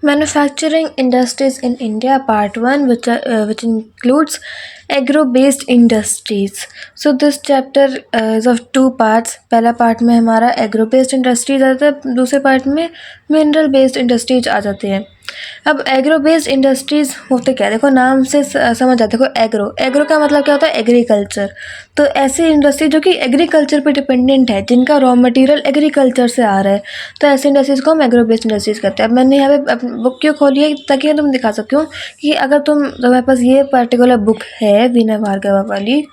Manufacturing industries in India, part one, which includes agro-based industries. So this chapter is of two parts. पहला part में हमारा agro-based industries आता है, दूसरे part में mineral-based industries आ जाती हैं. अब एग्रो बेस्ड इंडस्ट्रीज होते क्या है, देखो नाम से समझ आते, देखो एग्रो एग्रो का मतलब क्या होता है, एग्रीकल्चर. तो ऐसी इंडस्ट्री जो कि एग्रीकल्चर पे डिपेंडेंट है, जिनका रॉ मटेरियल एग्रीकल्चर से आ रहा है, तो ऐसी इंडस्ट्रीज को हम एग्रो बेस्ड इंडस्ट्रीज कहते हैं. अब मैंने यहाँ पे बुक क्यों खोली है, ताकि मैं तुम दिखा सकूँ कि अगर तुम्हारे पास ये पर्टिकुलर बुक है वीना भार्गवा वाली,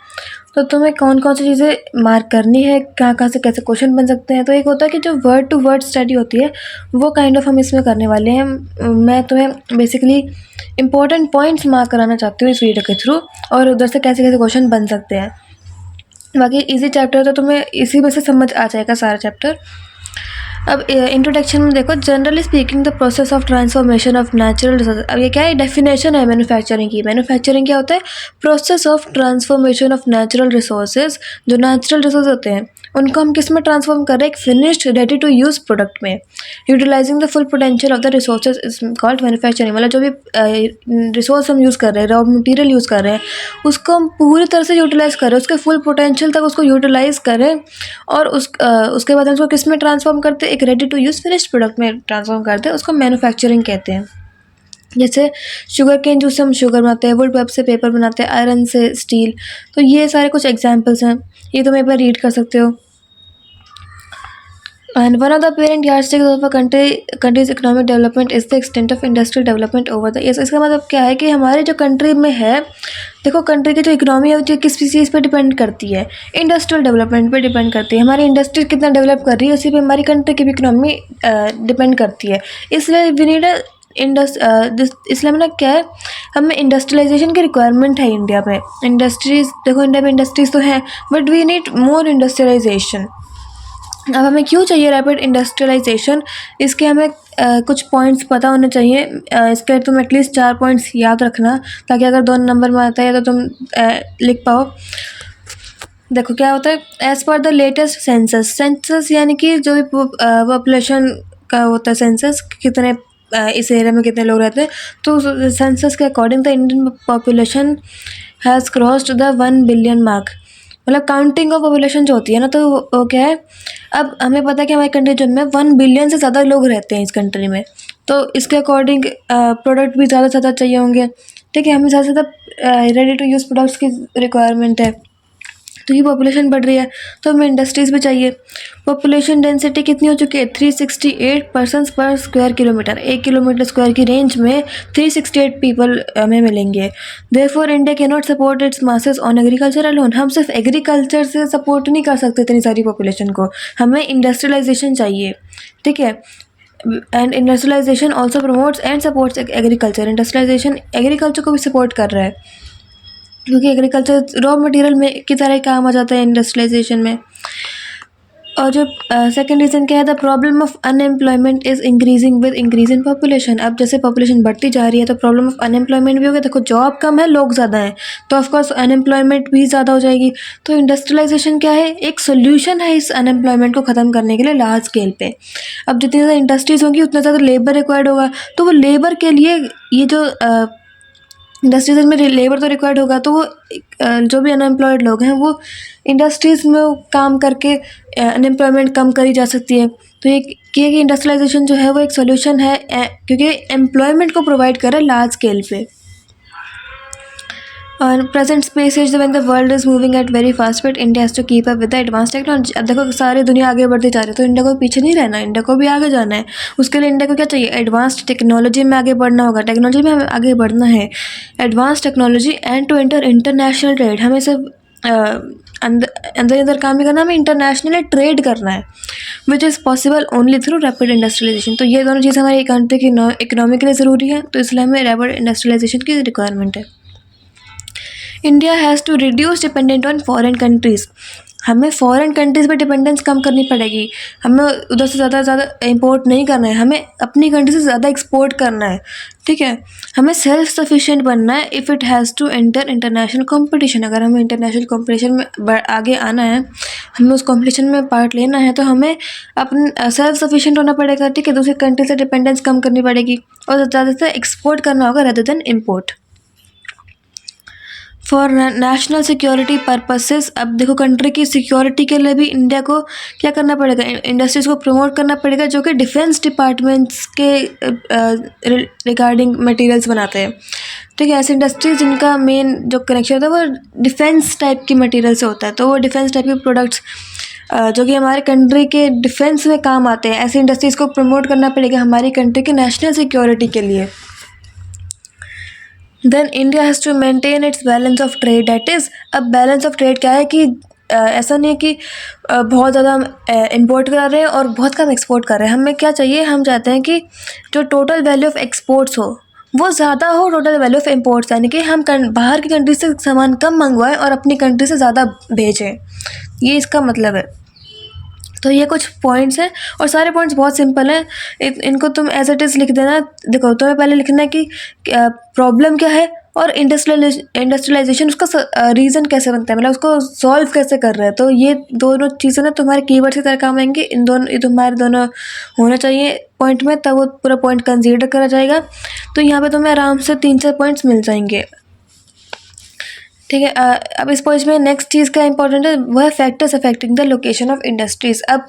तो तुम्हें कौन कौन सी चीज़ें मार्क करनी है, कहाँ कहाँ से कैसे क्वेश्चन बन सकते हैं. तो एक होता है कि जो वर्ड टू वर्ड स्टडी होती है, वो काइंड ऑफ हम इसमें करने वाले हैं. मैं तुम्हें बेसिकली इंपॉर्टेंट पॉइंट्स मार्क कराना चाहती हूँ इस वीडियो के थ्रू, और उधर से कैसे कैसे क्वेश्चन बन सकते हैं. बाकी इजी चैप्टर है, तो तुम्हें इसी में से समझ आ जाएगा सारा चैप्टर. अब इंट्रोडक्शन में देखो, generally speaking the process of transformation of natural resources. अब ये क्या है, डेफिनेशन है मैन्युफैक्चरिंग की. मैन्युफैक्चरिंग क्या होता है, process of transformation of natural resources. जो नेचुरल रिसोर्स होते हैं उनको हम किस में ट्रांसफॉर्म कर रहे हैं, एक finished ready to use product में. Utilising the full potential of the resources is called manufacturing. मतलब जो भी रिसोर्स हम यूज़ कर रहे हैं, रॉ मटीरियल यूज़ कर रहे हैं, उसको हम पूरी तरह से यूटिलाइज़ करें, उसके फुल पोटेंशियल तक उसको यूटिलाइज़ करें, और उसके बाद हम उसको किस में ट्रांसफॉर्म करते हैं, एक ready to use finished product में ट्रांसफॉर्म करते हैं. उसको मैन्युफैक्चरिंग कहते हैं. जैसे शुगर केन जूस से हम शुगर बनाते हैं, वुड पल्प से पेपर बनाते हैं, आयरन से स्टील. तो ये सारे कुछ एग्जांपल्स हैं, ये तुम एक बार रीड कर सकते हो. And one of the parent yardsticks of a country's economic development is the extent of industrial development over the years. इसका मतलब क्या है कि हमारे जो कंट्री में है, देखो कंट्री की जो इकोनॉमी है वो किस चीज़ पे डिपेंड करती है, इंडस्ट्रियल डेवलपमेंट पे डिपेंड करती है. हमारी इंडस्ट्री कितना डेवलप कर रही है, उसी पे हमारी कंट्री की भी इकोनॉमी डिपेंड करती है. इसलिए वी नीड इसलिए मतलब क्या है, हमें इंडस्ट्रियलाइजेशन की रिक्वायरमेंट है इंडिया में. इंडस्ट्रीज़ देखो, इंडिया में इंडस्ट्रीज़ तो हैं, but we need more industrialisation. अब हमें क्यों चाहिए रैपिड इंडस्ट्रियलाइजेशन, इसके हमें कुछ पॉइंट्स पता होने चाहिए. इसके तुम एटलीस्ट 4 पॉइंट्स याद रखना, ताकि अगर 2 नंबर में आता है तो तुम लिख पाओ. देखो क्या होता है, as per the latest census यानी कि जो भी पॉपुलेशन का होता है सेंसस, कितने इस एरिया में कितने लोग रहते हैं, तो सेंसस के according the Indian population has crossed the 1 billion mark. मतलब काउंटिंग ऑफ पॉपुलेशन जो होती है ना, तो वो क्या है, अब हमें पता है कि हमारी कंट्री जो में 1 बिलियन से ज़्यादा लोग रहते हैं इस कंट्री में, तो इसके अकॉर्डिंग प्रोडक्ट भी ज़्यादा से ज़्यादा चाहिए होंगे. ठीक है, हमें ज़्यादा से ज़्यादा रेडी टू यूज़ प्रोडक्ट्स की रिक्वायरमेंट है, तो ये पॉपुलेशन बढ़ रही है, तो हमें इंडस्ट्रीज़ भी चाहिए. पॉपुलेशन डेंसिटी कितनी हो चुकी है, 368 पर्सन्स पर स्क्वायर किलोमीटर. 1 किलोमीटर स्क्वायर की रेंज में 368 पीपल हमें मिलेंगे. Therefore India can not support it's masses on agriculture alone. हम सिर्फ एग्रीकल्चर से सपोर्ट नहीं कर सकते इतनी सारी पॉपुलेशन को, हमें इंडस्ट्रियलाइजेशन चाहिए. ठीक है, and industrialisation also promotes and supports agriculture. Industrialisation agriculture को भी सपोर्ट कर रहा है, क्योंकि एग्रीकल्चर रॉ मटेरियल में की तरह काम आ जाता है इंडस्ट्रियलाइजेशन में. और जो सेकंड रीज़न क्या है, the problem of unemployment is increasing with increase in population. अब जैसे पॉपुलेशन बढ़ती जा रही है, तो प्रॉब्लम ऑफ अनएम्प्लॉयमेंट भी होगा. देखो जॉब कम है, लोग ज़्यादा हैं, तो ऑफकोर्स अनएम्प्लॉयमेंट भी ज़्यादा हो जाएगी. तो इंडस्ट्रियलाइजेशन क्या है, एक सोल्यूशन है इस अनएम्प्लॉयमेंट को ख़त्म करने के लिए लार्ज स्केल पे. अब जितनी ज़्यादा इंडस्ट्रीज़ होंगी उतना ज़्यादा लेबर रिक्वायर्ड होगा, तो वो लेबर के लिए ये जो इंडस्ट्रीज़ में लेबर तो रिक्वायर्ड होगा, तो वो जो भी अनएम्प्लॉयड लोग हैं वो इंडस्ट्रीज़ में काम करके अनएम्प्लॉयमेंट कम करी जा सकती है. तो ये कि इंडस्ट्रियलाइजेशन जो है वो एक सोल्यूशन है, क्योंकि एम्प्लॉयमेंट को प्रोवाइड कर रहा है लार्ज स्केल पे. और present space as when the world is moving at very fast speed, India has to keep up with the advance technology. अब देखो सारी दुनिया आगे बढ़ती जा रही है, तो इंडिया को पीछे नहीं रहना, इंडिया को भी आगे जाना है. उसके लिए इंडिया को क्या चाहिए, एडवांस टेक्नोलॉजी में आगे बढ़ना होगा. टेक्नोलॉजी में हमें आगे बढ़ना है, advance technology, and to enter international trade. हमें सिर्फ अंदर काम नहीं करना, हमें इंटरनेशनली ट्रेड करना है, which is possible only through rapid industrialisation. तो ये दोनों चीज़ हमारी कंट्री की इकोनॉमी के लिए ज़रूरी है, तो इसलिए हमें रैपिड इंडस्ट्रियलाइजेशन की रिक्वायरमेंट है. India has to reduce dependent on foreign countries. हमें फॉरेन कंट्रीज़ पे डिपेंडेंस कम करनी पड़ेगी। हमें उधर से ज़्यादा इंपोर्ट नहीं करना है, हमें अपनी कंट्री से ज़्यादा एक्सपोर्ट करना है, ठीक है। हमें सेल्फ सफिशिएंट बनना है if it has to enter international competition. अगर हमें इंटरनेशनल कंपटीशन में आगे आना है, हमें उस कंपटीशन में पार्ट लेना है, तो हमें अपने सेल्फ सफिशिएंट होना पड़ेगा, ठीक है। दूसरी कंट्री से डिपेंडेंस कम करनी पड़ेगी और ज़्यादा से एक्सपोर्ट करना होगा rather than import. For national security purposes, अब देखो कंट्री की सिक्योरिटी के लिए भी इंडिया को क्या करना पड़ेगा, इंडस्ट्रीज़ को प्रमोट करना पड़ेगा जो कि डिफेंस डिपार्टमेंट्स के रिगार्डिंग मटेरियल्स बनाते हैं, ठीक है। ऐसी इंडस्ट्रीज जिनका मेन जो कनेक्शन होता है वो डिफेंस टाइप की मटेरियल से होता है, तो वो डिफेंस टाइप के प्रोडक्ट्स जो कि हमारे कंट्री के डिफेंस में काम आते हैं, ऐसी इंडस्ट्रीज़ को प्रमोट करना पड़ेगा हमारी कंट्री के नेशनल सिक्योरिटी के लिए। Then India has to maintain its balance of trade, that is, अब बैलेंस ऑफ ट्रेड क्या है कि ऐसा नहीं है कि बहुत ज़्यादा हम इम्पोर्ट कर रहे हैं और बहुत कम एक्सपोर्ट कर रहे हैं। हमें क्या चाहिए, हम चाहते हैं कि जो टोटल वैल्यू ऑफ एक्सपोर्ट्स हो वो ज़्यादा हो टोटल वैल्यू ऑफ इम्पोर्ट्स, यानी कि हम बाहर की कंट्री से सामान कम मंगवाएं और अपनी कंट्री से ज़्यादा भेजें, ये इसका मतलब है। तो ये कुछ पॉइंट्स हैं और सारे पॉइंट्स बहुत सिंपल हैं, इनको तुम एज इट इज़ लिख देना। देखो तुम्हें पहले लिखना है कि प्रॉब्लम क्या है और इंडस्ट्रियलाइजेशन उसका रीज़न कैसे बनता है, मतलब उसको सॉल्व कैसे कर रहे हैं। तो ये दोनों चीज़ें ना तुम्हारे कीवर्ड्स की तरह काम आएंगे, इन दोनों ये तुम्हारे दोनों होना चाहिए पॉइंट में, तब वो पूरा पॉइंट कंसीडर करा जाएगा। तो यहाँ पे तुम्हें आराम से 3-4 पॉइंट्स मिल जाएंगे, ठीक है। अब इस पॉइंट में नेक्स्ट चीज़ का इंपॉर्टेंट है, वह factors affecting the location of industries. अब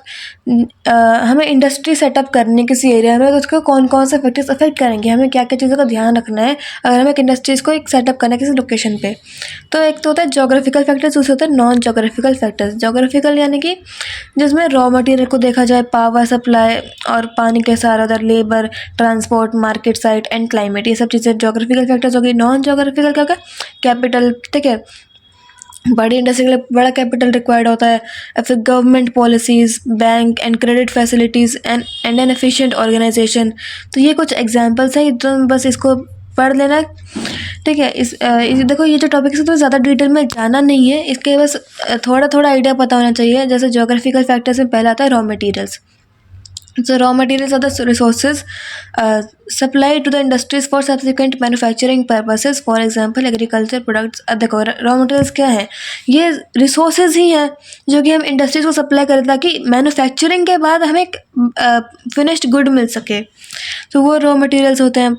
हमें इंडस्ट्री सेटअप करने किसी एरिया में, तो उसको कौन कौन से फैक्टर्स अफेक्ट करेंगे, हमें क्या क्या चीज़ों का ध्यान रखना है अगर हमें एक इंडस्ट्रीज़ को एक सेटअप करना है किसी लोकेशन पे। तो एक तो होता है जोग्राफिकल फैक्टर्स, दूसरे होता है नॉन जोग्राफिकल फैक्टर्स। जोग्राफिकल यानी कि जिसमें रॉ मटेरियल को देखा जाए, पावर सप्लाई और पानी के सारा उधर labour, transport, market site and climate, ये सब चीज़ें जोग्राफिकल फैक्टर्स होगी। नॉन जोग्राफिकल क्या होगा, कैपिटल, ठीक है। बड़ी इंडस्ट्री के लिए बड़ा कैपिटल रिक्वायर्ड होता है, फिर government policies, bank and credit facilities and an efficient organisation. तो ये कुछ एग्जांपल्स हैं, तुम बस इसको पढ़ लेना, ठीक है। देखो ये जो टॉपिक है तो ज़्यादा डिटेल में जाना नहीं है, इसके बस थोड़ा थोड़ा आइडिया पता होना चाहिए। जैसे जोग्राफिकल फैक्टर्स में पहला आता है raw materials. So raw materials are the resources supplied to the industries for subsequent manufacturing purposes. For example, agriculture products। देखो रॉ मटेरियल्स क्या है, ये रिसोर्सेज ही हैं जो कि हम इंडस्ट्रीज को सप्लाई करें ताकि मैन्युफैक्चरिंग के बाद हमें एक फिनिश्ड गुड मिल सके, तो वो रॉ मटेरियल्स होते हैं।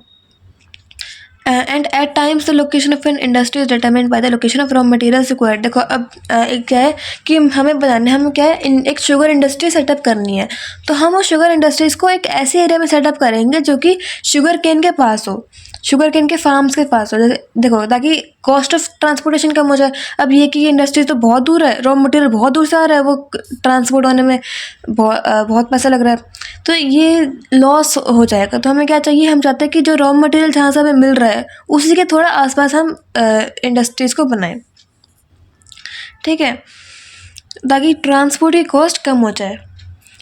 And at times the location of an industry is determined by the location of raw materials required. देखो अब एक क्या है कि हमें बताना है, हम क्या है एक शुगर इंडस्ट्री सेटअप करनी है, तो हम उस शुगर इंडस्ट्रीज़ को एक ऐसे एरिया में सेटअप करेंगे जो कि शुगर केन के पास हो, शुगर केन के फार्म्स के पास हो। जैसे देखो ताकि कॉस्ट ऑफ ट्रांसपोर्टेशन कम हो जाए। अब ये कि ये इंडस्ट्री तो बहुत दूर है, रॉ मटेरियल बहुत दूर से आ रहा है, वो ट्रांसपोर्ट होने में बहुत पैसा लग रहा है, तो ये लॉस हो जाएगा। तो हमें क्या चाहिए, हम चाहते हैं कि जो रॉ मटेरियल जहाँ से हमें मिल रहा है उसी के थोड़ा आसपास हम इंडस्ट्रीज़ को बनाएं, ठीक है, ताकि ट्रांसपोर्ट की कॉस्ट कम हो जाए।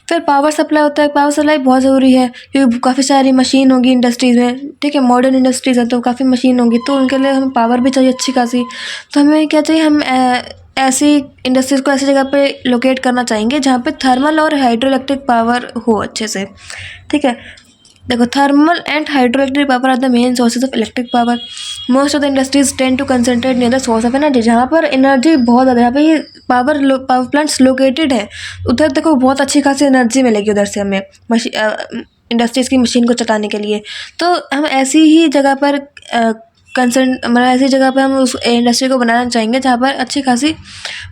फिर पावर सप्लाई होता है, पावर सप्लाई बहुत ज़रूरी है क्योंकि काफ़ी सारी मशीन होगी इंडस्ट्रीज़ में, ठीक है। मॉडर्न इंडस्ट्रीज़ है तो काफ़ी मशीन होगी, तो उनके लिए हमें पावर भी चाहिए अच्छी खासी। तो हमें क्या चाहिए, हम ऐसी इंडस्ट्रीज़ को ऐसी जगह पे लोकेट करना चाहेंगे जहाँ पे थर्मल और हाइड्रो इलेक्ट्रिक पावर हो अच्छे से, ठीक है। देखो thermal and hydro electric power are the main sources of electric power. Most of the industries tend to concentrate near the source of energy, जहाँ पर एनर्जी बहुत ज़्यादा, जहाँ पे ये पावर प्लांट्स लोकेटेड है उधर देखो बहुत अच्छी खासी एनर्जी मिलेगी उधर से हमें इंडस्ट्रीज़ की मशीन को चलाने के लिए। तो हम ऐसी ही जगह पर मतलब ऐसी जगह पर हम उस इंडस्ट्री को बनाना चाहेंगे जहाँ पर अच्छी खासी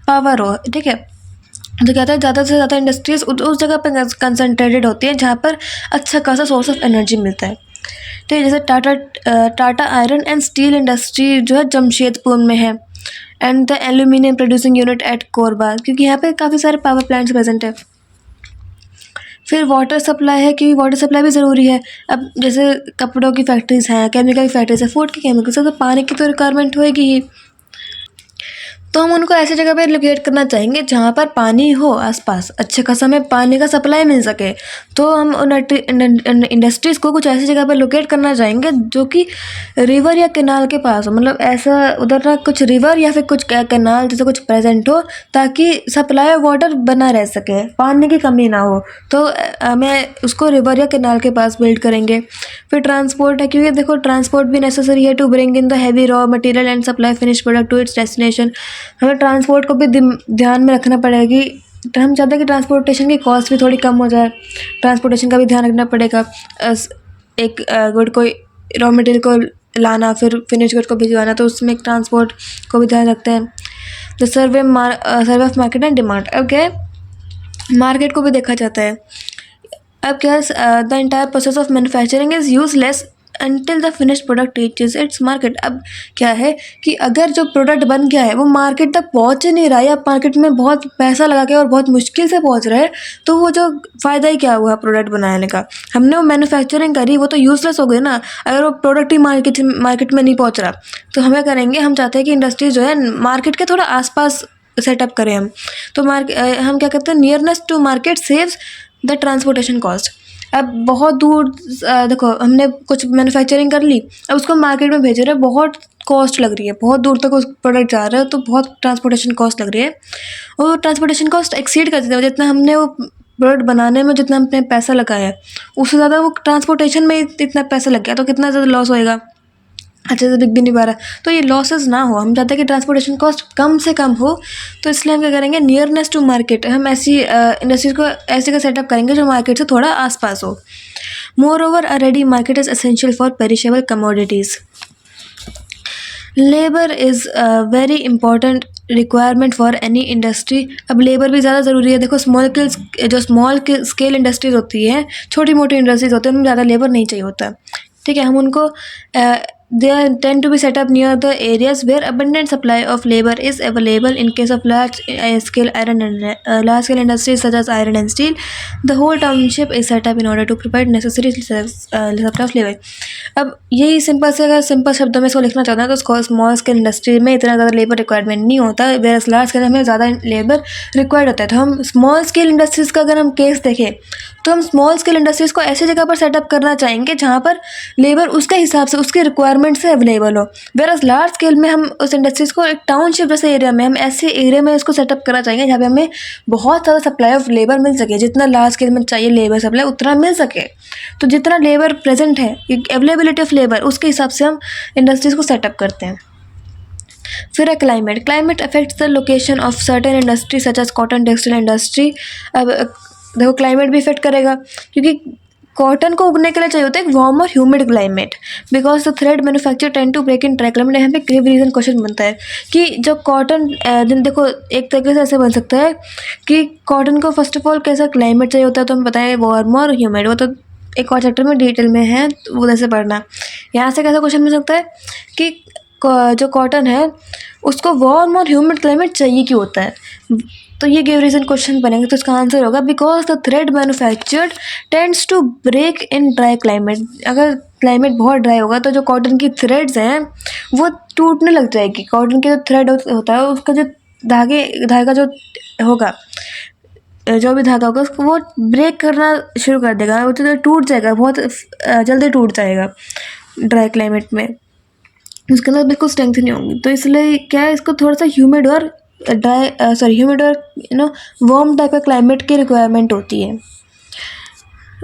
पावर हो, ठीक है। तो कहता है ज़्यादा से ज़्यादा इंडस्ट्रीज़ उस जगह पर कंसनट्रेटेड होती हैं जहाँ पर अच्छा खासा सोर्स ऑफ एनर्जी मिलता है, ठीक है। जैसे Tata iron and steel industry जो है जमशेदपुर में है, and the aluminium producing unit at Korba, क्योंकि यहाँ पे काफ़ी सारे पावर प्लांट्स प्रेजेंट है। फिर वाटर सप्लाई है, क्योंकि वाटर सप्लाई भी ज़रूरी है। अब जैसे कपड़ों की फैक्ट्रीज़ हैं, केमिकल की फैक्ट्रीज है, फूड की केमिकल्स है, तो पानी की तो रिक्वायरमेंट होएगी ही। तो हम उनको ऐसी जगह पे लोकेट करना चाहेंगे जहाँ पर पानी हो आसपास, अच्छे खासा हमें पानी का सप्लाई मिल सके। तो हम उन इंडस्ट्रीज़ को कुछ ऐसी जगह पर लोकेट करना चाहेंगे जो कि रिवर या कैनाल के पास हो, मतलब ऐसा उधर ना कुछ रिवर या फिर कुछ कैनाल जैसे कुछ प्रेजेंट हो, ताकि सप्लाई ऑफ वाटर बना रह सके, पानी की कमी ना हो। तो हमें उसको रिवर या कैनाल के पास बिल्ड करेंगे। फिर ट्रांसपोर्ट है, क्योंकि देखो ट्रांसपोर्ट भी नेसेसरी है to bring in the heavy raw material and supply finish product to its destination. हमें ट्रांसपोर्ट को भी ध्यान में रखना पड़ेगा कि हम चाहते हैं कि ट्रांसपोर्टेशन की कॉस्ट भी थोड़ी कम हो जाए, ट्रांसपोर्टेशन का भी ध्यान रखना पड़ेगा। एक गुड को रॉ मटेरियल को लाना फिर फिनिश गुड को भिजवाना, तो उसमें ट्रांसपोर्ट को भी ध्यान रखते हैं। The survey of market and demand, अब क्या है, मार्केट को भी देखा जाता है। अब क्या है, the entire process of manufacturing is useless until the finish product reaches its market. अब क्या है कि अगर जो प्रोडक्ट बन गया है वो मार्केट तक पहुंच ही नहीं रहा है, या मार्केट में बहुत पैसा लगा के और बहुत मुश्किल से पहुंच रहा है, तो वो जो फ़ायदा ही क्या हुआ प्रोडक्ट बनाने का। हमने वो मैन्युफैक्चरिंग करी, वो तो यूजलेस हो गई ना, अगर वो प्रोडक्ट ही मार्केट में नहीं पहुँच रहा। तो हमें करेंगे, हम चाहते हैं कि इंडस्ट्रीज जो है मार्केट के थोड़ा आसपास सेटअप करें हम। तो हम क्या करते हैं, nearness to market saves the transportation cost. अब बहुत दूर देखो हमने कुछ मैन्युफैक्चरिंग कर ली, अब उसको मार्केट में भेज रहे हैं, बहुत कॉस्ट लग रही है, बहुत दूर तक उस प्रोडक्ट जा रहा है, तो बहुत ट्रांसपोर्टेशन कॉस्ट लग रही है। और ट्रांसपोर्टेशन कॉस्ट एक्सीड कर देते हैं, जितना हमने वो प्रोडक्ट बनाने में जितना हमने पैसा लगाया है उससे ज़्यादा वो ट्रांसपोर्टेशन में इतना पैसा लग गया, तो कितना ज़्यादा लॉस होएगा, अच्छे से बिक भी नहीं पा रहा। तो ये लॉसेस ना हो, हम चाहते हैं कि ट्रांसपोर्टेशन कॉस्ट कम से कम हो, तो इसलिए हम क्या करेंगे, नियरनेस टू मार्केट, हम ऐसी इंडस्ट्रीज को ऐसे का सेटअप करेंगे जो मार्केट से थोड़ा आसपास हो। More over a ready market is essential for perishable commodities. Labour is very important requirement for any industry. अब लेबर भी ज़्यादा ज़रूरी है। देखो स्मॉल स्केल इंडस्ट्रीज होती है, छोटी मोटी इंडस्ट्रीज होती है, उनमें ज़्यादा लेबर नहीं चाहिए होता, ठीक है। हम उनको they tend to be set up near the areas where abundant supply of labor is available. In case of large scale industries such as iron and steel, the whole township is set up in order to provide necessary supply of labor. अब यही simple शब्दों में इसको लिखना चाहता हूँ, तो small scale industry में इतना ज़्यादा लेबर रिक्वायरमेंट नहीं होता, वेयर लार्ज स्केल में ज़्यादा लेबर रिक्वायर्ड होता है। तो हम स्मॉल स्केल इंडस्ट्रीज़ का अगर हम केस देखें, तो हम स्मॉल स्केल इंडस्ट्रीज़ को ऐसी जगह पर सेटअप करना चाहेंगे जहाँ पर लेबर उसके हिसाब से उसके रिक्वायरमेंट से अवेलेबल हो। वेयर लार्ज स्केल में हम उस इंडस्ट्रीज़ को एक टाउनशिप जैसे एरिया में, हम ऐसे एरिया में इसको सेटअप करना चाहेंगे जहाँ पे हमें बहुत ज़्यादा सप्लाई ऑफ लेबर मिल सके, जितना लार्ज स्केल में चाहिए लेबर सप्लाई उतना मिल सके। तो जितना लेबर प्रेजेंट है, अवेलेबिलिटी ऑफ लेबर, उसके हिसाब से हम इंडस्ट्रीज़ को सेटअप करते हैं। फिर है climate affects the location of certain industry such as cotton textile industry. अब देखो क्लाइमेट भी इफेक्ट करेगा, क्योंकि कॉटन को उगने के लिए चाहिए होता है एक वार्म और humid climate, because the thread manufacture tend to break in dry climate. यहाँ पे क्रिव रीजन क्वेश्चन बनता है कि जो कॉटन देखो एक तरीके से ऐसे बन सकता है कि कॉटन को फर्स्ट ऑफ ऑल कैसा क्लाइमेट चाहिए होता है, तो हम बताएं वार्म और ह्यूमिड, वो तो एक और चैप्टर में डिटेल में है, तो वो जैसे पढ़ना। यहाँ से कैसा क्वेश्चन मिल सकता है कि जो कॉटन है उसको वार्म और ह्यूमिड क्लाइमेट चाहिए क्यों होता है, तो ये गिव रीजन क्वेश्चन बनेंगे। तो इसका आंसर होगा because the thread manufactured tends to break in dry climate. अगर क्लाइमेट बहुत ड्राई होगा तो जो कॉटन की थ्रेड्स हैं वो टूटने लग जाएगी। कॉटन के जो थ्रेड होता है उसका जो धागा जो होगा, जो भी धागा होगा उसको वो ब्रेक करना शुरू कर देगा, वो तो टूट जाएगा, बहुत जल्दी टूट जाएगा ड्राई क्लाइमेट में, उसके अंदर बिल्कुल स्ट्रेंथ नहीं होगी। तो इसलिए क्या है, इसको थोड़ा सा ह्यूमिड और ह्यूमिड और वार्म टाइप का क्लाइमेट की रिक्वायरमेंट होती है।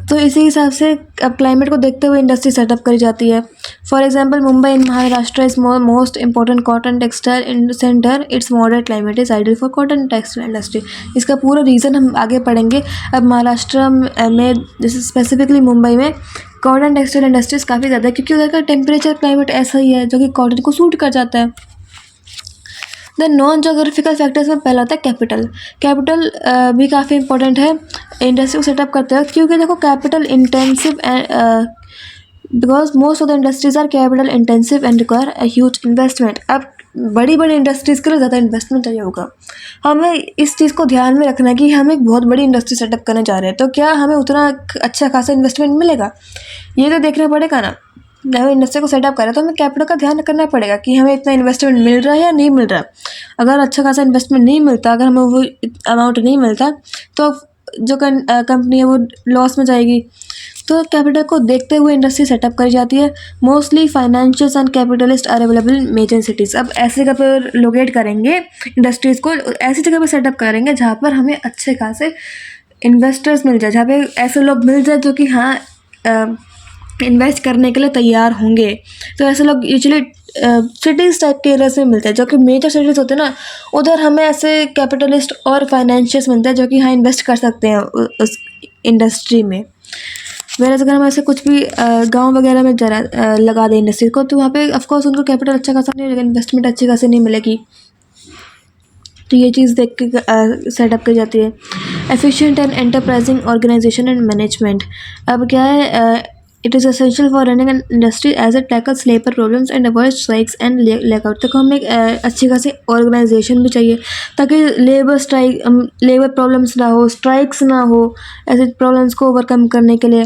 तो इसी हिसाब से अब क्लाइमेट को देखते हुए इंडस्ट्री सेटअप करी जाती है। For example Mumbai in Maharashtra is most important cotton textile centre, it's moderate climate is ideal for cotton textile industry. इसका पूरा रीज़न हम आगे पढ़ेंगे। अब महाराष्ट्र में जैसे स्पेसिफिकली मुंबई में कॉटन टेक्सटाइल इंडस्ट्रीज़ काफ़ी ज़्यादा है, क्योंकि उधर का टेम्परेचर क्लाइमेट ऐसा ही है जो कि कॉटन को सूट कर जाता है। द नॉन जोग्राफिकल फैक्टर्स में पहला आता है कैपिटल भी काफ़ी इंपॉर्टेंट है इंडस्ट्री को सेटअप करते हैं, क्योंकि देखो capital intensive because most of the industries are capital intensive and require a huge investment. अब बड़ी इंडस्ट्रीज़ के लिए ज़्यादा इन्वेस्टमेंट चाहिए होगा। हमें इस चीज़ को ध्यान में रखना है कि हम एक बहुत बड़ी इंडस्ट्री सेटअप करने जा रहे हैं, तो क्या हमें उतना अच्छा खासा इन्वेस्टमेंट मिलेगा, ये तो देखना पड़ेगा ना। नई इंडस्ट्री को सेटअप करें तो हमें कैपिटल का ध्यान करना पड़ेगा कि हमें इतना इन्वेस्टमेंट मिल रहा है या नहीं मिल रहा। अगर अच्छा खासा इन्वेस्टमेंट नहीं मिलता, अगर हमें वो अमाउंट नहीं मिलता, तो जो कंपनी है वो लॉस में जाएगी। तो कैपिटल को देखते हुए इंडस्ट्री सेटअप करी जाती है। Mostly financials and capitalist are available in major cities. अब ऐसे जगह पर लोकेट करेंगे इंडस्ट्रीज़ को, ऐसी जगह पर सेटअप करेंगे जहाँ पर हमें अच्छे खासे इन्वेस्टर्स मिल जाए, जहाँ पे ऐसे लोग मिल जाए जो कि हाँ इन्वेस्ट करने के लिए तैयार होंगे। तो ऐसे लोग यूजुअली सिटीज़ टाइप के एरियाज में मिलते हैं, जो कि मेजर सिटीज़ होते हैं ना, उधर हमें ऐसे कैपिटलिस्ट और फाइनेंशियल्स मिलते हैं जो कि हाँ इन्वेस्ट कर सकते हैं उस इंडस्ट्री में। वेरएज़ अगर हम ऐसे कुछ भी गांव वगैरह में जरा लगा दें इंडस्ट्री को, तो वहाँ पे ऑफकोर्स उनको कैपिटल अच्छा खासा नहीं मिलेगा, इन्वेस्टमेंट अच्छी खासी नहीं मिलेगी। तो ये चीज़ देख के सेटअप की जाती है। Efficient and enterprising organisation and management. अब क्या है, it is essential for running an industry as it tackles labour problems and avoid strikes and lockout. तक हमें एक अच्छी खासी ऑर्गेनाइजेशन भी चाहिए ताकि लेबर प्रॉब्लम्स ना हो, स्ट्राइक्स ना हो, ऐसे प्रॉब्लम्स को ओवरकम करने के लिए।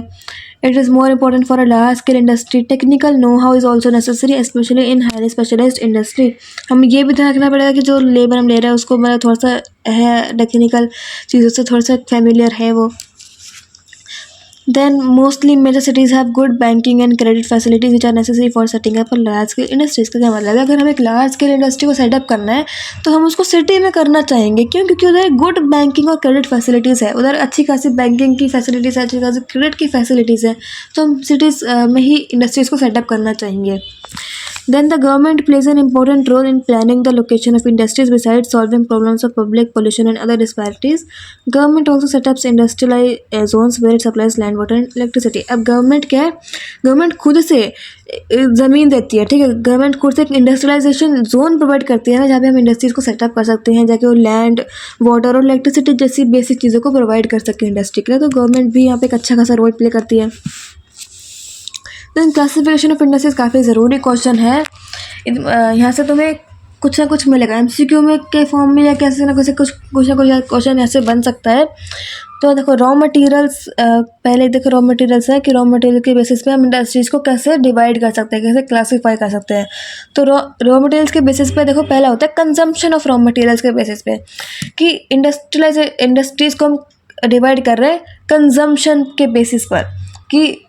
It is more important for a large scale industry. Technical know how is also necessary specially in highly specialised industry. हम ये भी ध्यान रखना पड़ेगा कि जो लेबर हम ले रहे हैं उसको मतलब थोड़ा सा है टेक्निकल चीज़ों से थोड़ा सा फेमिलियर है वो। Then mostly major cities have good banking and credit facilities which are necessary for setting up a large scale industries। का क्या मतलब है, अगर हमें एक लार्ज स्केल इंडस्ट्री को सेटअप करना है तो हम उसको सिटी में करना चाहेंगे। क्यों? क्योंकि उधर गुड बैंकिंग और क्रेडिट फैसिलिटीज़ है, उधर अच्छी खासी बैंकिंग की फैसिलिटीज़ है, अच्छी खासी क्रेडिट की फैसिलिटीज़ है, तो हम सिटीज़ में ही इंडस्ट्रीज़ को सेटअप करना चाहेंगे। Then the government plays an important role in planning the location of industries besides solving problems of public pollution and other disparities. Government also set up industrial zones where it supplies land, water and electricity। अब government क्या है, government खुद से ज़मीन देती है, ठीक है, गवर्नमेंट खुद से एक इंडस्ट्रियलाइजेशन जोन प्रोवाइड करती है ना, जहाँ पे हम इंडस्ट्रीज़ को सेटअप कर सकते हैं, जाके वो लैंड, वाटर और इलेक्ट्रिसिटी जैसी बेसिक चीज़ों को प्रोवाइड कर सकें इंडस्ट्री के लिए। तो गवर्नमेंट भी यहाँ पे एक अच्छा खासा रोल प्ले करती है। देन क्लासिफिकेशन ऑफ इंडस्ट्रीज काफ़ी ज़रूरी क्वेश्चन है, यहाँ से तुम्हें कुछ ना कुछ मिलेगा एमसीक्यू में के फॉर्म में, या कैसे ना कैसे कुछ ना कुछ क्वेश्चन ऐसे बन सकता है। तो देखो रॉ मटेरियल्स, पहले देखो रॉ मटेरियल्स है कि रॉ मटेरियल के बेसिस पे हम इंडस्ट्रीज़ को कैसे डिवाइड कर सकते हैं, कैसे क्लासीफाई कर सकते हैं। तो रॉ मटेरियल्स के बेसिस पे देखो पहला होता है कंजम्पशन ऑफ रॉ मटेरियल्स के बेसिस पे, कि इंडस्ट्रीज़ को हम डिवाइड कर रहे हैं कंजम्पशन के बेसिस पर, कि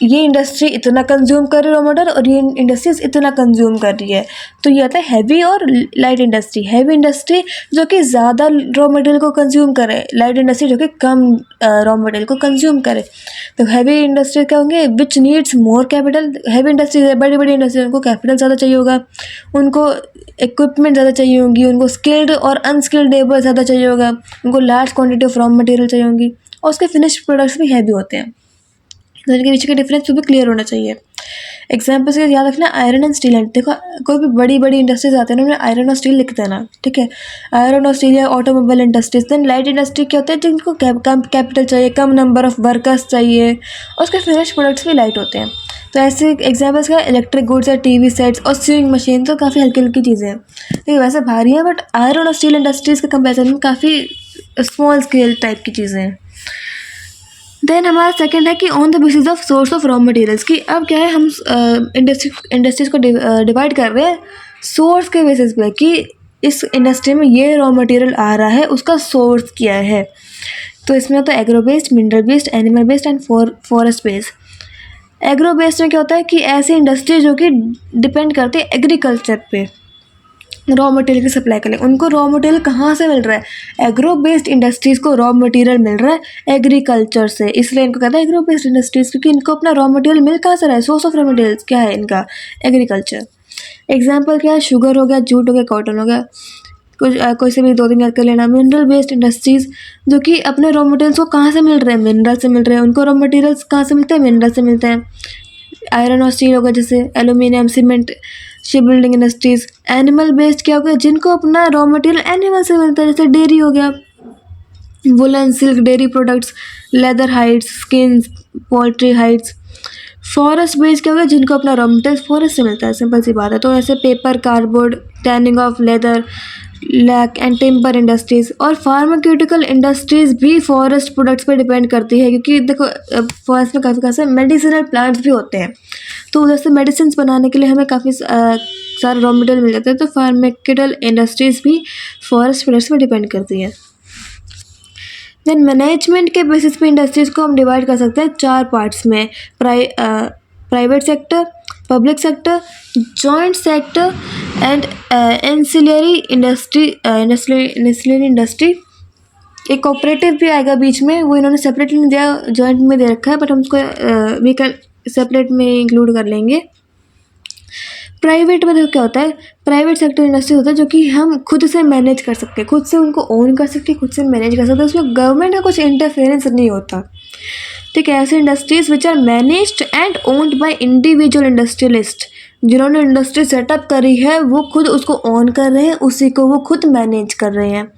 ये इंडस्ट्री इतना कंज्यूम कर रही है रॉ मटेरियल और ये इंडस्ट्रीज इतना कंज्यूम कर रही है। तो ये आता है हैवी और लाइट इंडस्ट्री। हैवी इंडस्ट्री जो कि ज़्यादा रॉ मटेरियल को कंज्यूम करे, लाइट इंडस्ट्री जो कि कम रॉ मटेरियल को कंज्यूम करे। तो हैवी इंडस्ट्री क्या होंगे, which needs more capital. Heavy industry बड़ी बड़ी इंडस्ट्री, उनको कैपिटल ज़्यादा चाहिए होगा, उनको इक्विपमेंट ज़्यादा चाहिए होंगी, उनको स्किल्ड और अनस्किल्ड लेबर ज़्यादा चाहिए होगा, उनको large quantity of raw material चाहिए होंगी, और उसके फिनिश्ड प्रोडक्ट्स भी हैवी होते हैं। तो इनके बीच का डिफरेंस भी क्लियर होना चाहिए। एग्जाम्पल्स के याद रखना, आयरन एंड स्टील। देखो कोई भी बड़ी बड़ी इंडस्ट्रीज आते हैं ना, उन्हें आयरन और स्टील लिख देना, ठीक है, आयरन और स्टील या automobile industries. Then light industry क्या होता है, जिनको कम कैपिटल चाहिए, कम नंबर ऑफ वर्कर्स चाहिए, और उसके फिनिश्ड प्रोडक्ट्स भी लाइट होते हैं। तो ऐसे एग्जाम्पल्स का इलेक्ट्रिक गुड्स या टीवी सेट्स और स्विंग मशीन, तो काफ़ी हल्की हल्की चीज़ें हैं, ठीक है, वैसे भारी हैं, बट आयरन और स्टील इंडस्ट्रीज़ के कंपेरिजन में काफ़ी स्मॉल स्केल टाइप की चीज़ें हैं। देन हमारा सेकंड है कि on the basis of source of raw materials, की अब क्या है, हम इंडस्ट्रीज को डिवाइड कर रहे हैं सोर्स के बेसिस पे, कि इस इंडस्ट्री में ये रॉ मटेरियल आ रहा है, उसका सोर्स क्या है। तो इसमें होता है agro based, mineral based, animal based and forest based. Agro based में क्या होता है कि ऐसी इंडस्ट्री जो कि डिपेंड करती है एग्रीकल्चर पे रॉ मटेरियल की सप्लाई के लिए। उनको रॉ मटेरियल कहाँ से मिल रहा है, एग्रो बेस्ड इंडस्ट्रीज़ को रॉ मटेरियल मिल रहा है एग्रीकल्चर से, इसलिए इनको कहता है एग्रो बेस्ड इंडस्ट्रीज़, क्योंकि इनको अपना रॉ मटेरियल मिल कहाँ से रहा है, सोर्स ऑफ रॉ मटेरियल क्या है इनका, एग्रीकल्चर। एग्जाम्पल क्या है, शुगर हो गया, जूट हो गया, कॉटन हो गया, कुछ कोई से भी दो दिन याद कर लेना। मिनरल बेस्ड इंडस्ट्रीज़ जो कि अपने रॉ मटेरियल्स को कहाँ से मिल रहे हैं, मिनरल से मिल रहे हैं, उनको रॉ मटेरियल्स कहाँ से मिलते हैं, मिनरल से मिलते हैं। आयरन और स्टील होगा, जैसे aluminium, cement, ship building industries. Animal based क्या हो गया, जिनको अपना रॉ मटेरियल एनिमल से मिलता है, जैसे डेयरी हो गया, woollen, silk, dairy products, leather hides, skins, poultry hides. Forest based क्या हो गया, जिनको अपना रॉ मटेरियल फॉरेस्ट से मिलता है, सिंपल सी बात है। तो ऐसे paper, cardboard, tanning of leather, lac and timber industries. और फार्मास्यूटिकल इंडस्ट्रीज़ भी फॉरेस्ट प्रोडक्ट्स पर डिपेंड करती है, क्योंकि देखो फॉरेस्ट में काफ़ी खासे मेडिसिनल प्लांट्स भी होते हैं, तो उधर से मेडिसिन बनाने के लिए हमें काफ़ी सारे रॉ मटेरियल मिल जाते हैं। तो फार्मास्यूटिकल इंडस्ट्रीज़ भी फॉरेस्ट प्रोडक्ट्स पर डिपेंड करती हैं। देन मैनेजमेंट के बेसिस पे इंडस्ट्रीज़ को हम डिवाइड कर सकते हैं 4 पार्ट्स में, private sector, public sector, joint sector and ancillary industry. एक कोऑपरेटिव भी आएगा बीच में, वो इन्होंने सेपरेटली नहीं दिया, जॉइंट में दे रखा है, बट हम उसको वी कैन सेपरेट में इंक्लूड कर लेंगे। प्राइवेट में देखो क्या होता है, प्राइवेट सेक्टर इंडस्ट्री होता है जो कि हम खुद से मैनेज कर सकते हैं, खुद से उनको ओन कर सकते हैं, खुद से मैनेज कर सकते हैं, उसमें गवर्नमेंट का कुछ इंटरफेरेंस नहीं होता। ठीक है, ऐसे industries which are managed and owned by individual industrialist, जिन्होंने इंडस्ट्री सेटअप करी है वो खुद उसको ओन कर रहे हैं, उसी को वो खुद मैनेज कर रहे हैं।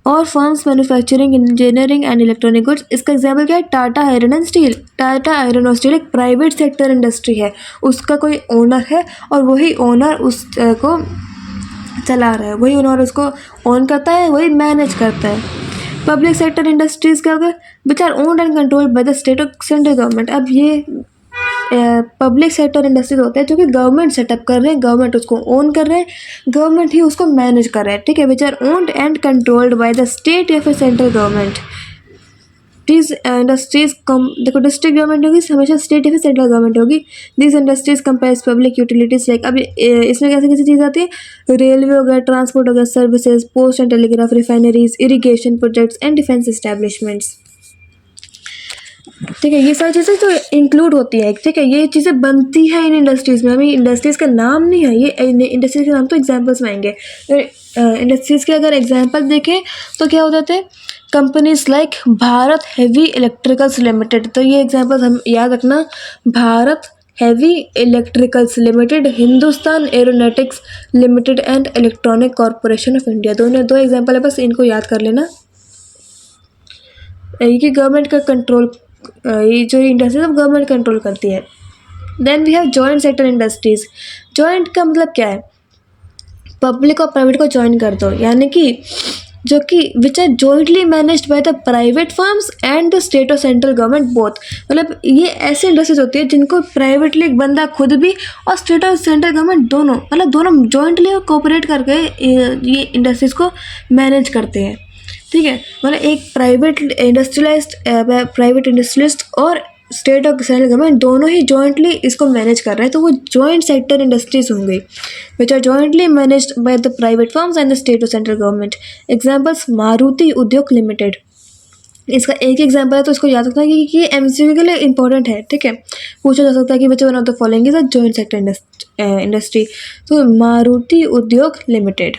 और firms manufacturing, engineering and electronic goods, इसका एग्जाम्पल क्या है, Tata iron and steel. Tata iron और स्टील एक प्राइवेट सेक्टर इंडस्ट्री है, उसका कोई ओनर है और वही ओनर उसको चला रहा है, वही ओनर उसको ओन करता है, वही मैनेज करता है। पब्लिक सेक्टर इंडस्ट्रीज़ क्या होगा, which are owned and controlled by the state और सेंट्रल गवर्नमेंट। अब ये पब्लिक सेक्टर इंडस्ट्रीज होते हैं जो कि गवर्नमेंट सेटअप कर रहे हैं, गवर्नमेंट उसको ओन कर रहे हैं, गवर्नमेंट ही उसको मैनेज कर रहा है। ठीक है, which are owned and controlled by the state या फिर सेंट्रल गवर्नमेंट। दीज इंडस्ट्रीज देखो, डिस्ट्रिक्ट गवर्नमेंट होगी हमेशा, स्टेट या फिर सेंट्रल गवर्नमेंट होगी। These industries compares public utilities like, अब इसमें कैसे कैसी चीज़ आती है, रेलवे हो गया, ट्रांसपोर्ट हो गया, services, post and telegraph, refineries, irrigation projects and defence establishments. ठीक है, ये सारी चीज़ें तो इंक्लूड होती है। ठीक है, ये चीज़ें बनती है इन इंडस्ट्रीज़ में, हमें इंडस्ट्रीज़ का नाम नहीं है, ये इंडस्ट्रीज़ के नाम तो एग्जांपल्स में आएंगे। इंडस्ट्रीज़ के अगर एग्जांपल देखें तो क्या हो जाते हैं, companies like Bharat heavy electricals limited. तो ये एग्जांपल्स हम याद रखना, Bharat heavy electricals limited, Hindustan aeronautics limited and electronic corporation of India. दोनों दो एग्जाम्पल है, बस इनको याद कर लेना। ये गवर्नमेंट का कंट्रोल, ये जो इंडस्ट्रीज है गवर्नमेंट कंट्रोल करती है। Then we have joint sector industries. Joint का मतलब क्या है, पब्लिक और प्राइवेट को ज्वाइन कर दो, यानी कि जो कि which are jointly managed by the private firms and the state और सेंट्रल गवर्नमेंट बोथ। मतलब ये ऐसी इंडस्ट्रीज होती है जिनको प्राइवेटली एक बंदा खुद भी और स्टेट और सेंट्रल गवर्नमेंट दोनों, मतलब दोनों जॉइंटली कोऑपरेट करके ये इंडस्ट्रीज को मैनेज करते हैं। ठीक है, मतलब एक प्राइवेट इंडस्ट्रियलिस्ट और स्टेट और सेंट्रल गवर्नमेंट दोनों ही जॉइंटली इसको मैनेज कर रहे हैं, तो वो जॉइंट सेक्टर इंडस्ट्रीज होंगे which are jointly managed by the private firms and the state और central government. Examples, Maruti Udyog limited, इसका एक एग्जांपल है, तो इसको याद रखना कि ये एमसीक्यू के लिए इंपॉर्टेंट है। ठीक है, पूछा जा सकता है कि बच्चे one of the following is a joint sector industry, तो Maruti Udyog limited.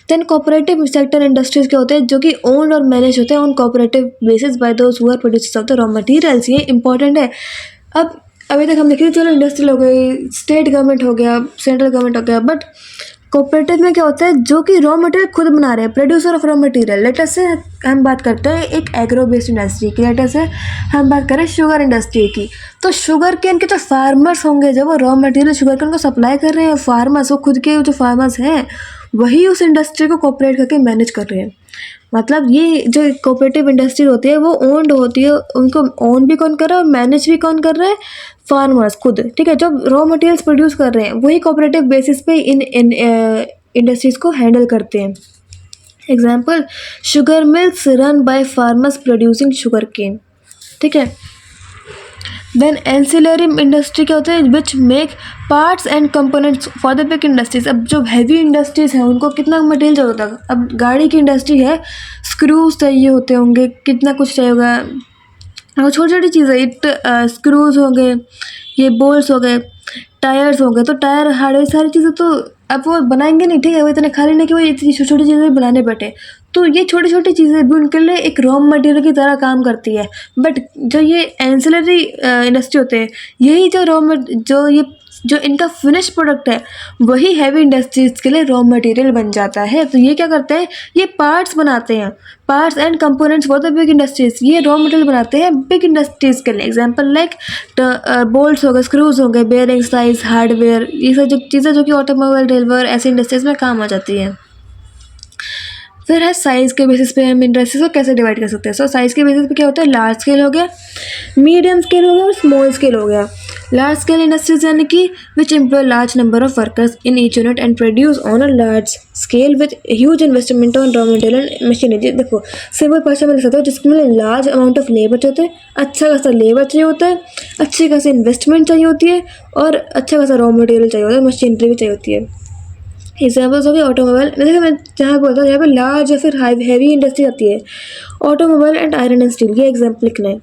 Then cooperative sector industries के होते हैं जो कि ओन्ड और मैनेज होते हैं on cooperative basis by those who are producers of the raw materials. ये इंपॉर्टेंट है। अब अभी तक हम देखिए, चलो इंडस्ट्रियल हो गई, स्टेट गवर्नमेंट हो गया, सेंट्रल गवर्नमेंट हो गया, बट कोऑपरेटिव में क्या होता है, जो कि रॉ मटेरियल खुद बना रहे हैं, producer of raw material. Latest से हम बात करते हैं एक एग्रो बेस्ड इंडस्ट्री की, लेटेस्ट से हम बात करें शुगर इंडस्ट्री की। तो शुगर केन के जो फार्मर्स होंगे, जब वो रॉ मटेरियल शुगर केन को सप्लाई कर रहे हैं, फार्मर्स, वो खुद के जो फार्मर्स हैं वही उस इंडस्ट्री को कोऑपरेट करके मैनेज कर रहे हैं। मतलब ये जो कोऑपरेटिव इंडस्ट्री होती है वो ओन्ड होती है, उनको ओन भी कौन कर रहा है और मैनेज भी कौन कर रहा है, फार्मर्स खुद। ठीक है, जो रॉ मटेरियल्स प्रोड्यूस कर रहे हैं वही कोऑपरेटिव बेसिस पे इन इंडस्ट्रीज को हैंडल करते हैं। Example, sugar mills run by farmers producing sugar cane. ठीक है, देन एंसिलरी इंडस्ट्री क्या होता है, which make parts and components for the big industries. अब जो हैवी इंडस्ट्रीज हैं उनको कितना मटेरियल चाहिए होता है। अब गाड़ी की इंडस्ट्री है, स्क्रूज चाहिए होते होंगे, कितना कुछ चाहिए होगा, और छोटी छोटी चीज़ें, स्क्रूज हो गए, ये बोल्ट्स हो गए, टायर्स हो गए। तो टायर, हार्डवेयर, सारी चीज़ें तो अब वो बनाएंगे नहीं। ठीक है, वो इतने खाली नहीं कि वो इतनी छोटी छोटी चीज़ें बनाने बैठे, तो ये छोटी छोटी चीज़ें भी उनके लिए एक रॉ मटेरियल की तरह काम करती है। बट जो ये एंसिलरी इंडस्ट्री होते हैं, यही जो इनका फिनिश प्रोडक्ट है वही हैवी इंडस्ट्रीज के लिए रॉ मटेरियल बन जाता है। तो ये क्या करते हैं, ये पार्ट्स बनाते हैं, parts and components for the big industries. ये रॉ मटेरियल बनाते हैं बिग इंडस्ट्रीज के लिए। एग्जांपल लाइक बोल्ट्स हो गए, स्क्रूज हो गए, बेयरिंग, साइज, हार्डवेयर, ये सब जो चीज़ें जो कि ऑटोमोबाइल, रेलवे, ऐसी इंडस्ट्रीज में काम आ जाती है। फिर है साइज़ के बेसिस पे हम इंडस्ट्रीज को कैसे डिवाइड कर सकते हैं। सो साइज़ के बेसिस पे क्या होता है, लार्ज स्केल हो गया, मीडियम स्केल हो गया और स्मॉल स्केल हो गया। लार्ज स्केल इंडस्ट्रीज यानी कि which employ large number of workers in each unit and produce on a large scale with huge investment on raw material and machinery. देखो सिंपल भाषा में लिख सकते हो, जिसके लिए लार्ज अमाउंट ऑफ लेबर चाहिए होता है, अच्छा खासा लेबर चाहिए होता है, अच्छी खासी इन्वेस्टमेंट चाहिए होती है और अच्छा खासा रॉ मटेरियल चाहिए होता है, मशीनरी भी चाहिए होती है। एग्जाम्पल्स हो गए ऑटोमोबाइल, देखिए मैं जहाँ बोलता हूँ यहाँ पे लार्ज या फिर हैवी इंडस्ट्री आती है, automobile and iron and steel, ये एग्जाम्पल लिखना है।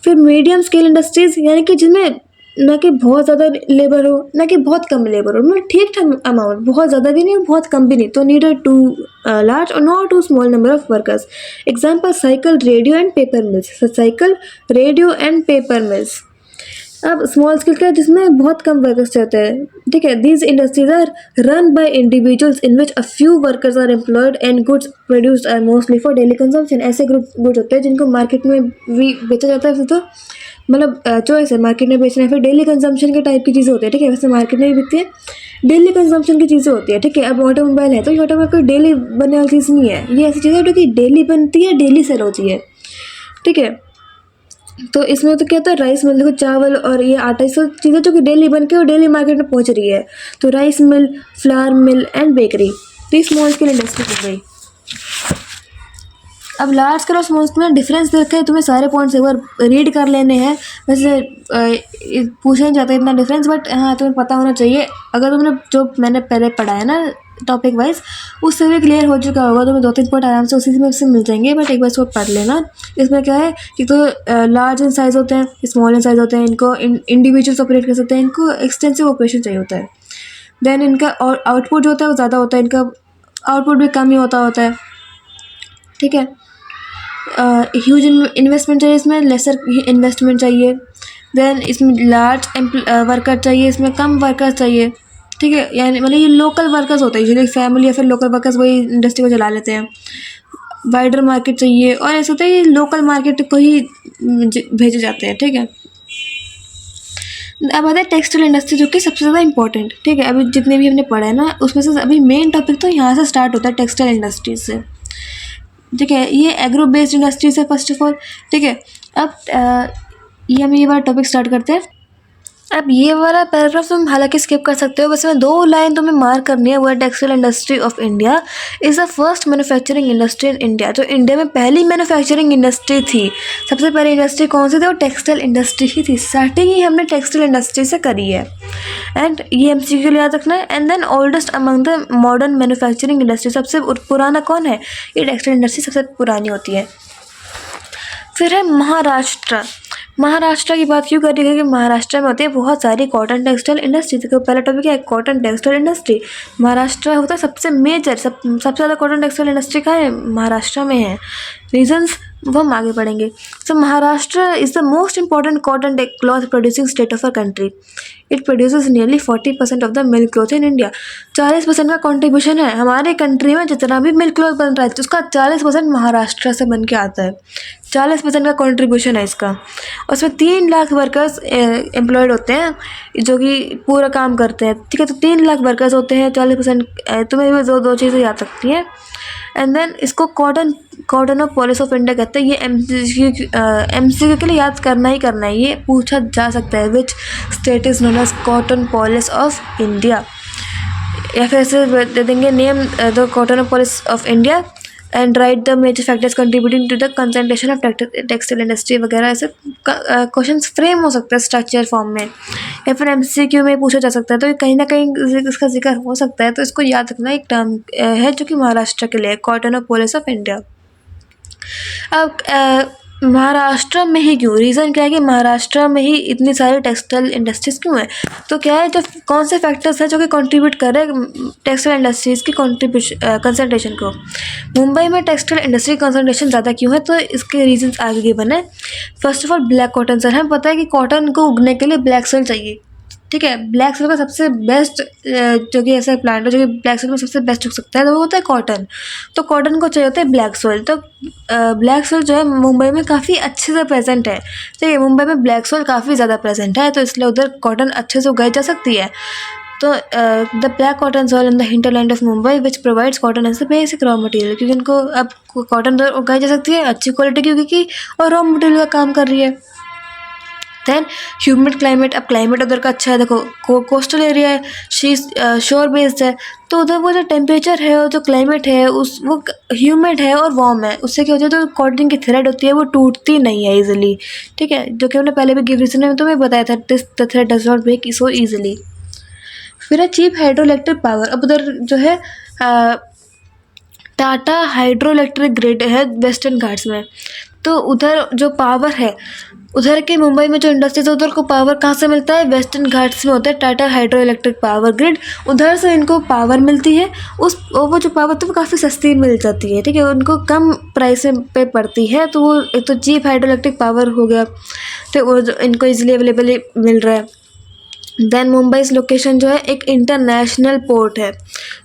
फिर मीडियम स्केल इंडस्ट्रीज यानी कि जिनमें ना कि बहुत ज़्यादा लेबर हो ना कि बहुत कम लेबर हो, मतलब ठीक ठाक अमाउंट, बहुत ज़्यादा भी नहीं बहुत कम भी नहीं, तो नीड टू लार्ज और not too small number of workers. Example cycle, radio and paper mills. Cycle, radio and paper mills. अब स्मॉल स्केल का जिसमें बहुत कम वर्कर्स रहते हैं, ठीक है। These industries are run by individuals in which a few workers are employed and goods produced are mostly for daily consumption. ऐसे गुड्स होते हैं जिनको मार्केट में भी बेचा जाता है, तो मतलब चॉइस है मार्केट में बेचना है, फिर डेली कंजम्पशन के टाइप की चीज़ें होती है, ठीक है। वैसे मार्केट में भी बिकती है, डेली कंजम्पशन की चीज़ें होती है, ठीक है। अब ऑटोमोबाइल है तो ये ऑटोमोबाइल कोई डेली बनने वाली चीज़ नहीं है, ये ऐसी चीज़ है जो कि डेली बनती है, डेली सेल होती है, ठीक है। तो इसमें तो क्या होता है, राइस मिल, देखो चावल और ये आटा, सब चीज़ें जो कि डेली बन के और डेली मार्केट में पहुंच रही है, तो rice mill, flower mill and bakery, तो ये स्मॉल स्केल इंडस्ट्री हो गई। अब लार्ज स्केल और स्मॉल स्केल में डिफरेंस देख के तुम्हें सारे पॉइंट्स एक बार रीड कर लेने हैं। वैसे पूछा नहीं जाता इतना डिफरेंस, बट हाँ तुम्हें पता होना चाहिए। अगर तुमने जो मैंने पहले पढ़ा है ना टॉपिक वाइज, उससे भी क्लियर हो चुका होगा, तुम्हें 2-3 पॉइंट आराम से उसी में से मिल जाएंगे, बट एक बार इसको पढ़ लेना। इसमें क्या है कि तो लार्ज इन साइज़ होते हैं, स्मॉल इन साइज़ होते हैं, इनको इंडिविजुअल्स ऑपरेट कर सकते हैं, इनको एक्सटेंसिव ऑपरेशन चाहिए होता है। देन इनका और आउटपुट जो होता है वो ज़्यादा होता है, इनका आउटपुट भी कम ही होता है, ठीक है। ह्यूज इन्वेस्टमेंट चाहिए, इसमें लेसर इन्वेस्टमेंट चाहिए। देन इसमें लार्ज वर्कर चाहिए, इसमें कम वर्कर्स चाहिए, ठीक है। यानी मतलब ये लोकल वर्कर्स होते हैं, यूजुअली फैमिली या फिर लोकल वर्कर्स वही इंडस्ट्री को चला लेते हैं। वाइडर मार्केट चाहिए, और ऐसा होता है ये लोकल मार्केट को ही भेजे जाते हैं, ठीक है। अब आता है टेक्सटाइल इंडस्ट्री, जो कि सबसे ज़्यादा इंपॉर्टेंट, ठीक है। अभी जितने भी हमने पढ़ा है ना, उसमें से अभी मेन टॉपिक तो यहाँ से स्टार्ट होता है, टेक्सटाइल इंडस्ट्रीज से, ठीक है। ये एग्रो बेस्ड इंडस्ट्रीज है फर्स्ट ऑफ ऑल, ठीक है। अब हम ये वाला टॉपिक स्टार्ट करते हैं। अब ये वाला पैराग्राफ तुम हालांकि स्किप कर सकते हो, बस मैं 2 लाइन तुम्हें मार्क करनी है। वो है textile industry of India is the first manufacturing industry in India. जो इंडिया में पहली मैन्युफैक्चरिंग इंडस्ट्री थी, सबसे पहली इंडस्ट्री कौन सी थी, वो टेक्सटाइल इंडस्ट्री ही थी। स्टार्टिंग ही हमने टेक्सटाइल इंडस्ट्री से करी है, एंड ये MCQ याद रखना है। And then oldest among the modern manufacturing industry, सबसे पुराना कौन है, ये टेक्सटाइल इंडस्ट्री सबसे पुरानी होती है। फिर है महाराष्ट्र। महाराष्ट्र की बात क्यों कर रही है कि महाराष्ट्र में होती है बहुत सारी कॉटन टेक्सटाइल इंडस्ट्री। देखो पहला टॉपिक है कॉटन टेक्सटाइल इंडस्ट्री। महाराष्ट्र होता है सबसे मेजर, सबसे ज़्यादा कॉटन टेक्सटाइल इंडस्ट्री का है महाराष्ट्र में है। रीजंस वो हम आगे पढ़ेंगे। So Maharashtra is the most important cotton cloth producing state of a country. It produces nearly 40% of the milk cloth in India. 40% का कॉन्ट्रीब्यूशन है हमारे कंट्री में, जितना भी मिल्क क्लॉथ बन रहा है उसका 40% महाराष्ट्र से बन के आता है। 40% का कॉन्ट्रीब्यूशन है इसका। और उसमें 3 लाख वर्कर्स एम्प्लॉयड होते हैं जो कि पूरा काम करते हैं, ठीक है। तो 3 लाख वर्कर्स होते हैं, 40%। तुम्हें भी दो चीज़ें याद रखती हैं। एंड देन इसको cottonopolis of India कहते हैं। ये MCQ के लिए याद करना ही करना है, ये पूछा जा सकता है। Which state is known as cottonopolis of India, या फिर ऐसे दे देंगे name the cottonopolis of India and write the major factors contributing to the concentration of textile industry वगैरह। ऐसे क्वेश्चन फ्रेम हो सकता है स्ट्रक्चर फॉर्म में, या फिर MCQ में पूछा जा सकता है। तो कहीं ना कहीं इसका जिक्र हो सकता है, तो इसको याद रखना। एक टर्म है जो कि महाराष्ट्र के लिए cottonopolis of India. अब महाराष्ट्र में ही क्यों, रीज़न क्या है कि महाराष्ट्र में ही इतनी सारी टेक्सटाइल इंडस्ट्रीज़ क्यों है, तो क्या है, जो कौन से फैक्टर्स हैं जो कि कंट्रीब्यूट कर रहे हैं टेक्सटाइल इंडस्ट्रीज़ की कंसंट्रेशन को। मुंबई में टेक्सटाइल इंडस्ट्री कंसंट्रेशन ज़्यादा क्यों है, तो इसके रीजंस आगे गिवन है। First of all black cotton. Sir हमें पता है कि कॉटन को उगने के लिए ब्लैक सॉइल चाहिए, ठीक है। ब्लैक सोइल का सबसे बेस्ट जो कि ऐसा प्लांट है जो कि ब्लैक सोइल में सबसे बेस्ट उग सकता है, तो वो होता है कॉटन। तो कॉटन को चाहिए होता है ब्लैक सोइल। तो ब्लैक सोइल जो है मुंबई में काफ़ी अच्छे से प्रेजेंट है, ठीक है। मुंबई में ब्लैक सोइल काफ़ी ज़्यादा प्रेजेंट है, तो इसलिए उधर कॉटन अच्छे से उगाई जा सकती है। तो the black cotton soil in the hinterland of Mumbai which provides cotton as the basic raw material, क्योंकि उनको अब कॉटन उगाई जा सकती है अच्छी क्वालिटी की क्योंकि और रॉ मटेरियल का काम कर रही है। देन ह्यूमिड क्लाइमेट, अब क्लाइमेट उधर का अच्छा है, देखो कोस्टल एरिया है, शोर बेस्ड है, तो उधर वो जो टेम्परेचर है और जो क्लाइमेट है उस वो ह्यूमिड है और वार्म है, उससे क्या होता है, तो कॉटन की थ्रेड होती है वो टूटती नहीं है इजीली, ठीक है, जो कि हमने पहले भी गिव रीजन में तुम्हें बताया था, this the thread does not break so easily. फिर है चीप हाइड्रो इलेक्ट्रिक पावर, अब उधर जो है टाटा हाइड्रो इलेक्ट्रिक ग्रिड है वेस्टर्न घाट्स में, तो उधर जो पावर है उधर के मुंबई में जो इंडस्ट्रीज है उधर को पावर कहाँ से मिलता है, वेस्टर्न घाट्स में होता है Tata hydro electric power grid, उधर से इनको पावर मिलती है, वो जो पावर तो वो काफ़ी सस्ती मिल जाती है, ठीक है, उनको कम प्राइस पे पड़ती है, तो वो एक तो चीप हाइड्रो इलेक्ट्रिक पावर हो गया, तो वो इनको ईजिली अवेलेबल मिल रहा है। देन मुंबई लोकेशन जो है एक इंटरनेशनल पोर्ट है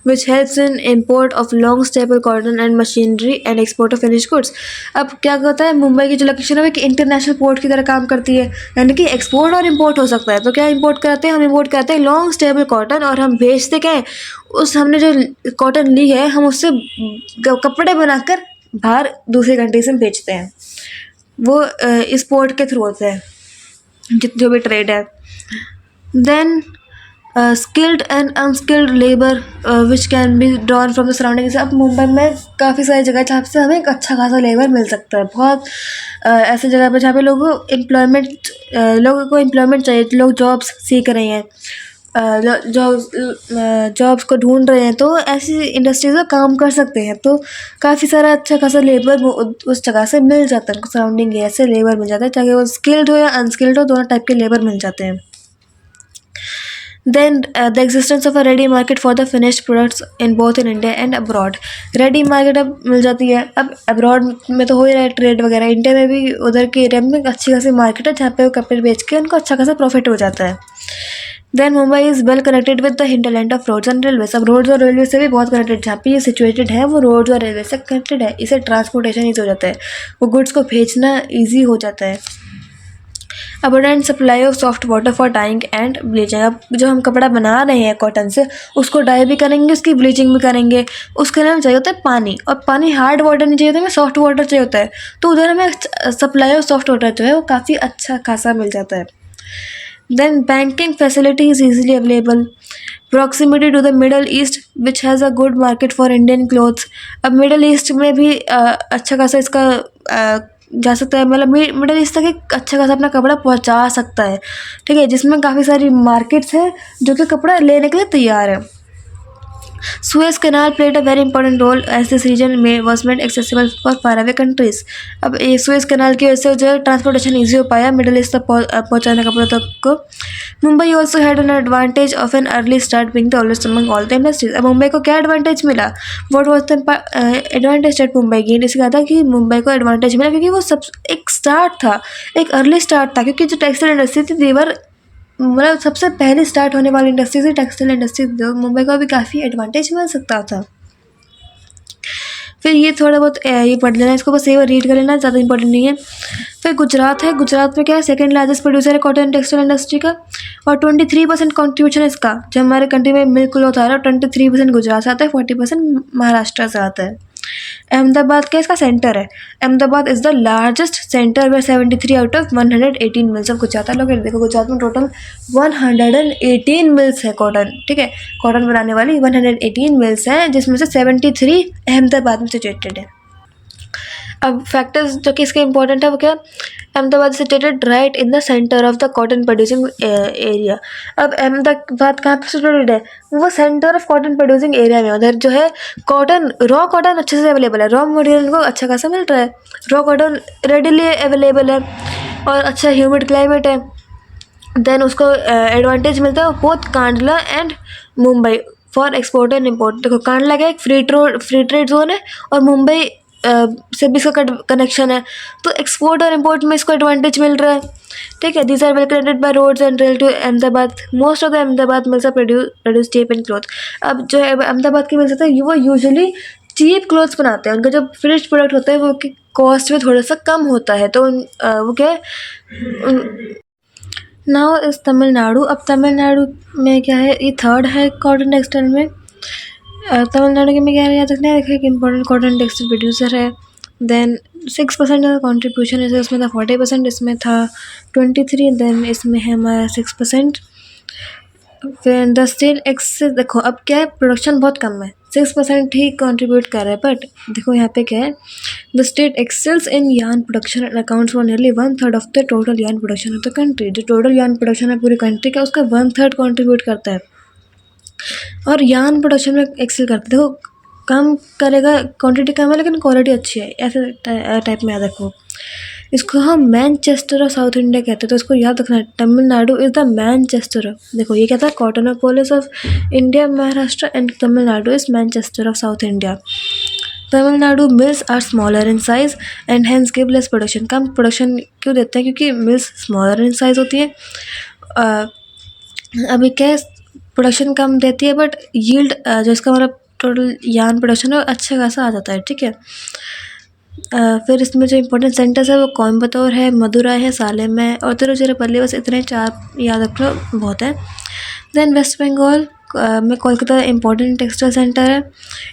which helps in import of long stable cotton and machinery and export of finish goods. अब क्या होता है, मुंबई की जो लोकेशन है वो एक इंटरनेशनल पोर्ट की तरह काम करती है, यानी कि एक्सपोर्ट और इम्पोर्ट हो सकता है। तो क्या इम्पोर्ट करते हैं हम, इम्पोर्ट करते हैं लॉन्ग स्टेबल कॉटन और हम भेजते क्या है, उस हमने जो कॉटन ली है हम उससे कपड़े बनाकर बाहर दूसरी कंट्री से भेजते हैं, वो इस पोर्ट के थ्रू होता है जो भी ट्रेड है। Then skilled and unskilled labor which can be drawn from the surroundings। अब मुंबई में काफ़ी सारी जगह जहाँ से हमें एक अच्छा खासा लेबर मिल सकता है, बहुत ऐसे जगह पर जहाँ पे लोगों को एम्प्लॉयमेंट चाहिए, लोग जॉब्स सीख रहे हैं, जॉब्स को ढूंढ रहे हैं, तो ऐसी इंडस्ट्रीज में काम कर सकते हैं, तो काफ़ी सारा अच्छा खासा लेबर उस जगह से मिल जाता है, सराउंडिंग एरिया से लेबर मिल जाता है, चाहे वो स्किल्ड हो या अनस्किल्ड हो, दोनों टाइप के लेबर मिल जाते हैं। Then the existence of a ready market for the finished products in both in India and abroad। Ready market अब मिल जाती है, अब अब्रॉड में तो हो ही रहा है ट्रेड वगैरह, इंडिया में भी उधर के एरिया में अच्छी खासी मार्केट है जहाँ पे वो कपड़े बेच के उनको अच्छा खासा प्रॉफिट हो जाता है। Then Mumbai is well connected with the hinterland of roads and railways. अब रोड्स और रेलवे से भी बहुत कनेक्टेड, जहाँ पे ये सिचुएटेड है वो रोड्स और रेलवे से कनेक्टेड है, इसे ट्रांसपोर्टेशन ईजी हो जाता है, वो गुड्स को भेजना ईजी हो जाता है। Abundant supply of soft water for dyeing and bleaching. अब जो हम कपड़ा बना रहे हैं कॉटन से उसको डाई भी करेंगे, उसकी ब्लीचिंग भी करेंगे, उसके लिए हमें चाहिए होता है पानी, और पानी हार्ड वाटर नहीं चाहिए होता, हमें सॉफ्ट वाटर चाहिए होता है, तो उधर हमें सप्लाई ऑफ सॉफ्ट वाटर जो है वो काफ़ी अच्छा खासा मिल जाता है। Then banking facility is easily available, proximity to the Middle East which has a good market for Indian clothes. अब मिडल ईस्ट में भी अच्छा खासा इसका जा सकता है, मतलब मिडल ईस्ट तक एक अच्छा खासा अपना कपड़ा पहुंचा सकता है, ठीक है, जिसमें काफ़ी सारी मार्केट्स हैं जो कि कपड़ा लेने के लिए तैयार है। Suez canal played a very important role as this region में was made accessible for far away countries. अब ये सुएज कैनाल की वजह से जो है ट्रांसपोर्टेशन ईजी हो पाया मिडल ईस्ट तक पहुँचाने कपड़ों तक को। Mumbai also had an advantage of an early start being the oldest among all the industries. अब मुंबई को क्या एडवांटेज मिला, what was the advantage that Mumbai gain, इससे कहा था कि मुंबई को एडवांटेज मिला क्योंकि वो सब एक स्टार्ट था, एक अर्ली स्टार्ट था, क्योंकि जो टेक्सटाइल इंडस्ट्री थी देवर मतलब सबसे पहले स्टार्ट होने वाली इंडस्ट्री थी टेक्सटाइल इंडस्ट्री, मुंबई को भी काफ़ी एडवांटेज मिल सकता था। फिर ये थोड़ा बहुत ये पढ़ लेना, इसको बस एक बार रीड कर लेना, ज़्यादा इंपॉर्टेंट नहीं है। फिर गुजरात है, गुजरात में क्या है, सेकंड लार्जेस्ट प्रोड्यूसर है कॉटन टेक्सटाइल इंडस्ट्री का, और 23% कॉन्ट्रीब्यूशन इसका जो हमारे कंट्री में मिल्क क्लॉथ आ रहा है 23% गुजरात से आता है, 40% महाराष्ट्र से आता है। अहमदाबाद का इसका सेंटर है, Ahmedabad is the largest centre where 73 out of 118 mills of Gujarat located. देखो गुजरात में टोटल 118 मिल्स है कॉटन, ठीक है, कॉटन बनाने वाली 118 मिल्स हैं, जिसमें से 73 अहमदाबाद में सिचुएटेड है। अब फैक्टर्स जो कि इसके इंपॉर्टेंट है वो क्या, Ahmedabad situated right in the centre of the cotton producing area. अब अहमदाबाद कहाँ पे सिचुएटेड है, वो centre of cotton producing area में, उधर जो है कॉटन रॉ कॉटन अच्छे से अवेलेबल है, रॉ मटेरियल को अच्छा खासा मिल रहा है, रॉ कॉटन रेडिली अवेलेबल है और अच्छा ह्यूमिड क्लाइमेट है। देन उसको एडवांटेज मिलता है both Kandla and Mumbai for export and import. देखो कांडला का एक फ्री ट्रेड जोन है और मुंबई से भी इसका कनेक्शन है, तो एक्सपोर्ट और इम्पोर्ट में इसको एडवांटेज मिल रहा है, ठीक है। These are well connected by roads and rail to Ahmedabad. Most of the Ahmedabad mills are produce cheap and cloth. अब जो है अहमदाबाद की मिल्स होता है वो यूजुअली चीप क्लॉथ्स बनाते हैं, उनका जो फिनिश्ड प्रोडक्ट होता है वो की कॉस्ट में थोड़ा सा कम होता है, तो वो क्या है नाउ इस तमिलनाडु। अब तमिलनाडु में क्या है, ये थर्ड है कॉटन टेक्सटाइल में। तमिलनाडु के में क्या याद रखना है, देखिए कि इम्पोर्टेंट कॉटन टेक्सटाइल प्रोड्यूसर है। देन 6% का कॉन्ट्रीब्यूशन है, उसमें था 40%, इसमें था 23, देन इसमें है हमारा 6%। फिर द स्टेट एक्सेस, देखो अब क्या है, प्रोडक्शन बहुत कम है, 6% ही कंट्रीब्यूट कर रहा है, बट देखो यहाँ पे क्या है, the state excels in yarn production and accounts for nearly 1/3 of the total yarn production of the country. जो टोटल यार्न प्रोडक्शन है पूरी कंट्री का, उसका 1/3 कंट्रीब्यूट करता है, और यार्न प्रोडक्शन में एक्सेल करता है। देखो कम करेगा, क्वांटिटी कम है लेकिन क्वालिटी अच्छी है, ऐसे टाइप में याद रखो। इसको हम मैनचेस्टर ऑफ साउथ इंडिया कहते हैं, तो इसको याद रखना है, तमिलनाडु इज़ द मैनचेस्टर। देखो ये कहता है Cottonopolis of India, Maharashtra, and Tamil Nadu is Manchester of South India. Tamil Nadu mills are smaller in size and hence give less production. कम प्रोडक्शन क्यों देते हैं, क्योंकि मिल्स स्मॉलर इन साइज होती है। अभी क्या है, प्रोडक्शन कम देती है बट यील्ड जो इसका मतलब टोटल यार्न प्रोडक्शन है अच्छा खासा आ जाता है, ठीक है। फिर इसमें जो इम्पोर्टेंट सेंटर्स है वो कोयम्बतूर है, मदुराई है, सालेम है और तिरुचिरापल्ली, बस इतने 4 याद रख लो बहुत है। देन वेस्ट बंगाल में कोलकाता इम्पोर्टेंट टेक्सटाइल सेंटर है।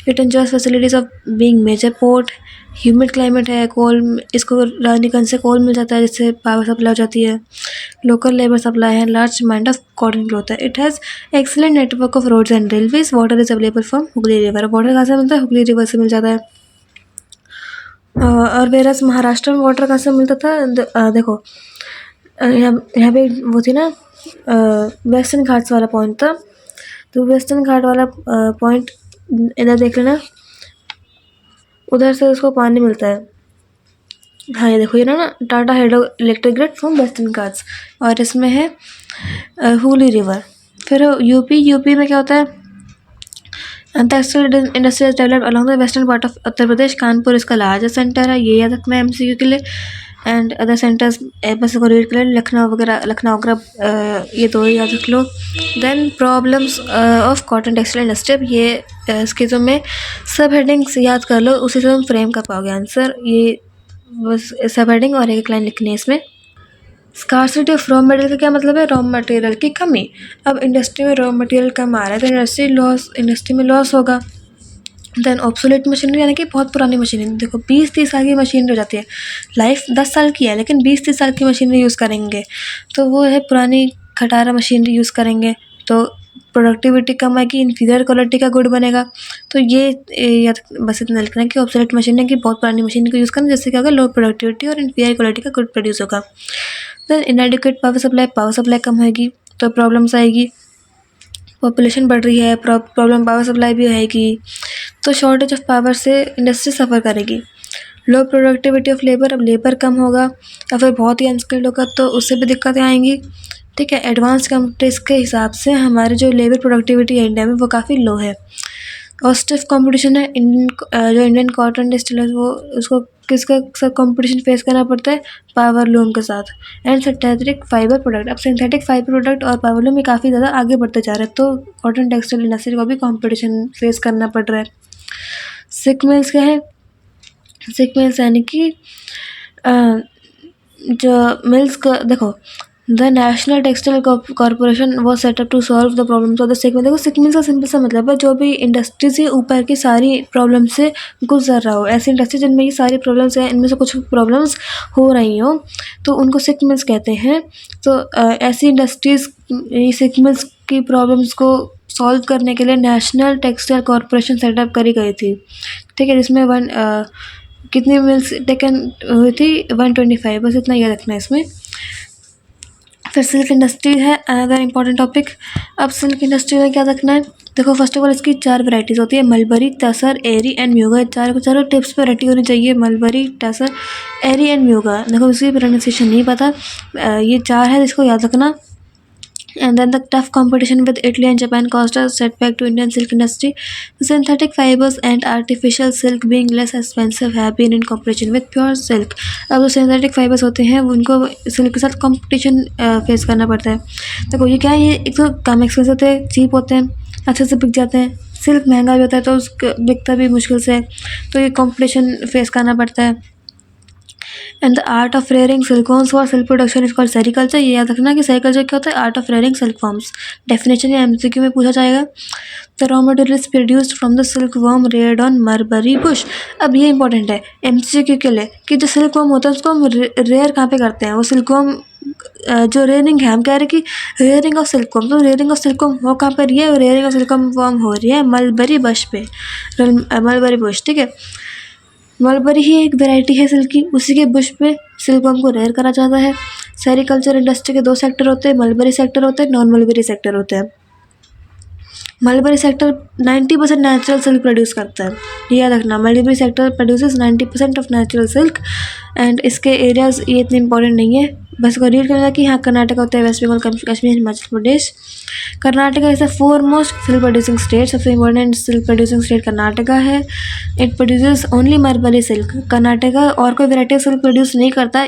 It enjoys facilities of being major port, humid climate है, कोल, इसको रानीगंज से कोल मिल जाता है जिससे पावर सप्लाई हो जाती है, लोकल लेबर सप्लाई है, large amount of cotton growth है। It has excellent network of roads and railways, water is available from Hooghly river. Water कहाँ से मिलता है, हुगली रिवर से मिल जाता है। और वेरस महाराष्ट्र में वाटर कहाँ से मिलता था, देखो यहाँ पे वो थी ना, वेस्टर्न घाट्स वाला पॉइंट था, तो वेस्टर्न घाट वाला पॉइंट इधर देख लेना, उधर से उसको पानी मिलता है। हाँ ये देखो, ये ना Tata hydro electric grid from western Ghats, और इसमें है हुगली रिवर। फिर यूपी में क्या होता है, textile industry developed along the western part of Uttar Pradesh, Kanpur इसका लार्जेस्ट सेंटर है, ये याद रखना है एमसीक्यू के लिए। एंड अदर सेंटर्स बस को रीड कर लें, लखनऊ वगैरह, ये 2 याद रख लो। Then problems of cotton textile industry, अब ये इसके जो में सब हेडिंग्स याद कर लो, उसी से तुम फ्रेम कर पाओगे आंसर। ये बस सब हेडिंग और एक लाइन लिखनी है इसमें। स्कार्सिटी ऑफ रॉ मटेरियल का क्या मतलब है, रॉ मटेरियल की कमी। अब इंडस्ट्री में रॉ मटेरियल कम आ रहा है तो इंडस्ट्री में लॉस होगा। देन ऑब्सोलेट मशीनरी, यानी कि बहुत पुरानी मशीनरी, देखो 20-30 साल की मशीनरी हो जाती है, लाइफ 10 साल की है लेकिन 20-30 साल की मशीनरी यूज़ करेंगे तो वो है पुरानी खटारा मशीनरी यूज़ करेंगे, तो प्रोडक्टिविटी कम आएगी, इन्फीरियर क्वालिटी का गुड बनेगा। तो ये बस इतना लिखना है कि ऑब्सोलेट मशीनरी की बहुत पुरानी मशीन को यूज़ करना, जिससे क्या होगा, लो प्रोडक्टिविटी और इन्फीरियर क्वालिटी का गुड प्रोड्यूस होगा। देन इनएडिक्वेट पावर सप्लाई कम होगी तो प्रॉब्लम्स आएगी, पॉपुलेशन बढ़ रही है, प्रॉब्लम पावर सप्लाई भी आएगी, तो शॉर्टेज ऑफ पावर से इंडस्ट्री सफ़र करेगी। लो प्रोडक्टिविटी ऑफ लेबर, अब लेबर कम होगा या फिर बहुत ही अनस्किल्ड होगा तो उससे भी दिक्कतें आएंगी, ठीक है। एडवांस कंट्रीज के हिसाब से हमारे जो लेबर प्रोडक्टिविटी है इंडिया में वो काफ़ी लो है, और स्टिफ कंपटीशन है। जो इंडियन कॉटन डिस्टिलर वो उसको किसका सब कंपटीशन फेस करना पड़ता है, पावर लूम के साथ। एंड सिंथेटिक फाइबर प्रोडक्ट, अब सिंथेटिक फाइबर प्रोडक्ट और पावर लूम ये काफ़ी ज़्यादा आगे बढ़ते जा रहे हैं, तो कॉटन टेक्सटाइल इंडस्ट्री को भी कंपटीशन फेस करना पड़ रहा है। सिक मिल्स क्या है, सिक मिल्स यानी कि जो मिल्स का, देखो द नेशनल टेक्सटाइल कॉरपोरेशन वो setup to solve the problems of the sick mill. देखो सिक मिल्स का सिंपल सा मतलब है जो भी इंडस्ट्री से ऊपर की सारी प्रॉब्लम से गुजर रहा हो, ऐसी इंडस्ट्री जिनमें ये सारी प्रॉब्लम्स हैं, इनमें से कुछ प्रॉब्लम्स हो रही हो तो उनको सिक मिल्स कहते हैं। तो ऐसी इंडस्ट्रीज़ सिक मिल्स की प्रॉब्लम्स को सॉल्व करने के लिए नेशनल टेक्सटाइल कॉरपोरेशन सेटअप करी गई थी, ठीक है, जिसमें कितनी मिल्स टेकन हुई थी, 125, बस इतना याद रखना है इसमें। फिर सिल्क इंडस्ट्री है अनदर इम्पॉर्टेंट टॉपिक। अब सिल्क इंडस्ट्री में क्या रखना है, देखो फर्स्ट ऑफ ऑल इसकी 4 वैरायटीज़ होती है, मलबरी, टसर, एरी एंड म्यूगा। चारों टिप्स पर रटी होनी चाहिए, मलबरी, टसर, एरी एंड म्यूगा। देखो इसकी प्रोनाउंसिएशन नहीं पता, ये 4 है, इसको याद रखना। And then the tough competition with Italy and Japan caused a setback to Indian silk industry. The synthetic fibers and artificial silk being less expensive have been in competition with pure silk. अब जो synthetic fibres होते हैं उनको silk के साथ competition face करना पड़ता है। देखो ये क्या है, ये एक तो कम एक्सपेंसिव होते हैं, चीप होते हैं, अच्छे से बिक जाते हैं। सिल्क महंगा भी होता है तो उसका बिकता भी मुश्किल से है, तो ये कंपटीशन फेस करना पड़ता है। And the art of rearing silkworms for silk production is called sericulture. ये याद रखना कि सेरिकल्चर क्या होता है, art of rearing silkworms. Definition या एमसीक्यू में पूछा जाएगा। The raw material is produced from the silkworm reared on mulberry bush. अब ये इंपॉर्टेंट है एमसीक्यू के लिए कि जो सिल्कवॉर्म होता है उसको हम रेयर कहाँ पे करते हैं। वो सिल्कवॉर्म जो रेयरिंग है, हम कह रहे हैं कि रेयरिंग ऑफ सिल्कवॉर्म, तो रेयरिंग ऑफ सिल्कवॉर्म वो कहाँ पर रही है, रेयरिंग ऑफ सिल्कवॉर्म हो रही है मलबरी बुश पे, मलबरी बुश, ठीक है। मलबरी ही एक वैरायटी है सिल्क की, उसी के बुश पे सिल्कवॉर्म को रेयर करा जाता है। सेरिकल्चर इंडस्ट्री के 2 सेक्टर होते हैं, मलबरी सेक्टर होते हैं, नॉन मलबरी सेक्टर होते हैं। Mulberry sector 90% natural silk produce करता है, ये याद रखना। Mulberry sector produces 90% of natural silk and इसके एरियाज ये इतने इंपॉर्टेंट नहीं है, बस को रीड करना कि यहाँ कर्नाटक होता है, west Bengal, Kashmir, Himachal Pradesh. Karnataka is the foremost silk producing state, सबसे important silk producing state Karnataka है। It produces only mulberry silk. Karnataka और कोई वैरायटी सिल्क प्रोड्यूस नहीं करता,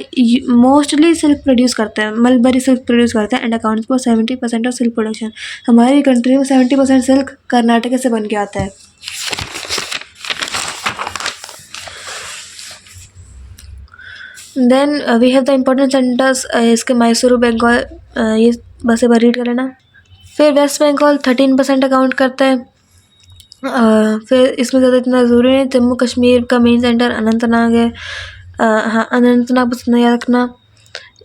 मोस्टली सिल्क प्रोड्यूस करता है, मलबरी सिल्क प्रोड्यूस करता है and accounts for 70% of silk production. हमारी कंट्री में 70% सिल्क कर्नाटक से बन के आता है। Then we have the important centres, इसके मैसूर, बंगाल, ये बस एक बार रीड कर लेना। फिर वेस्ट बंगाल 13% अकाउंट करता है। फिर इसमें ज़्यादा इतना ज़रूरी नहीं। जम्मू कश्मीर का मेन सेंटर अनंतनाग है। हाँ, अनंतनाग बस इतना याद रखना,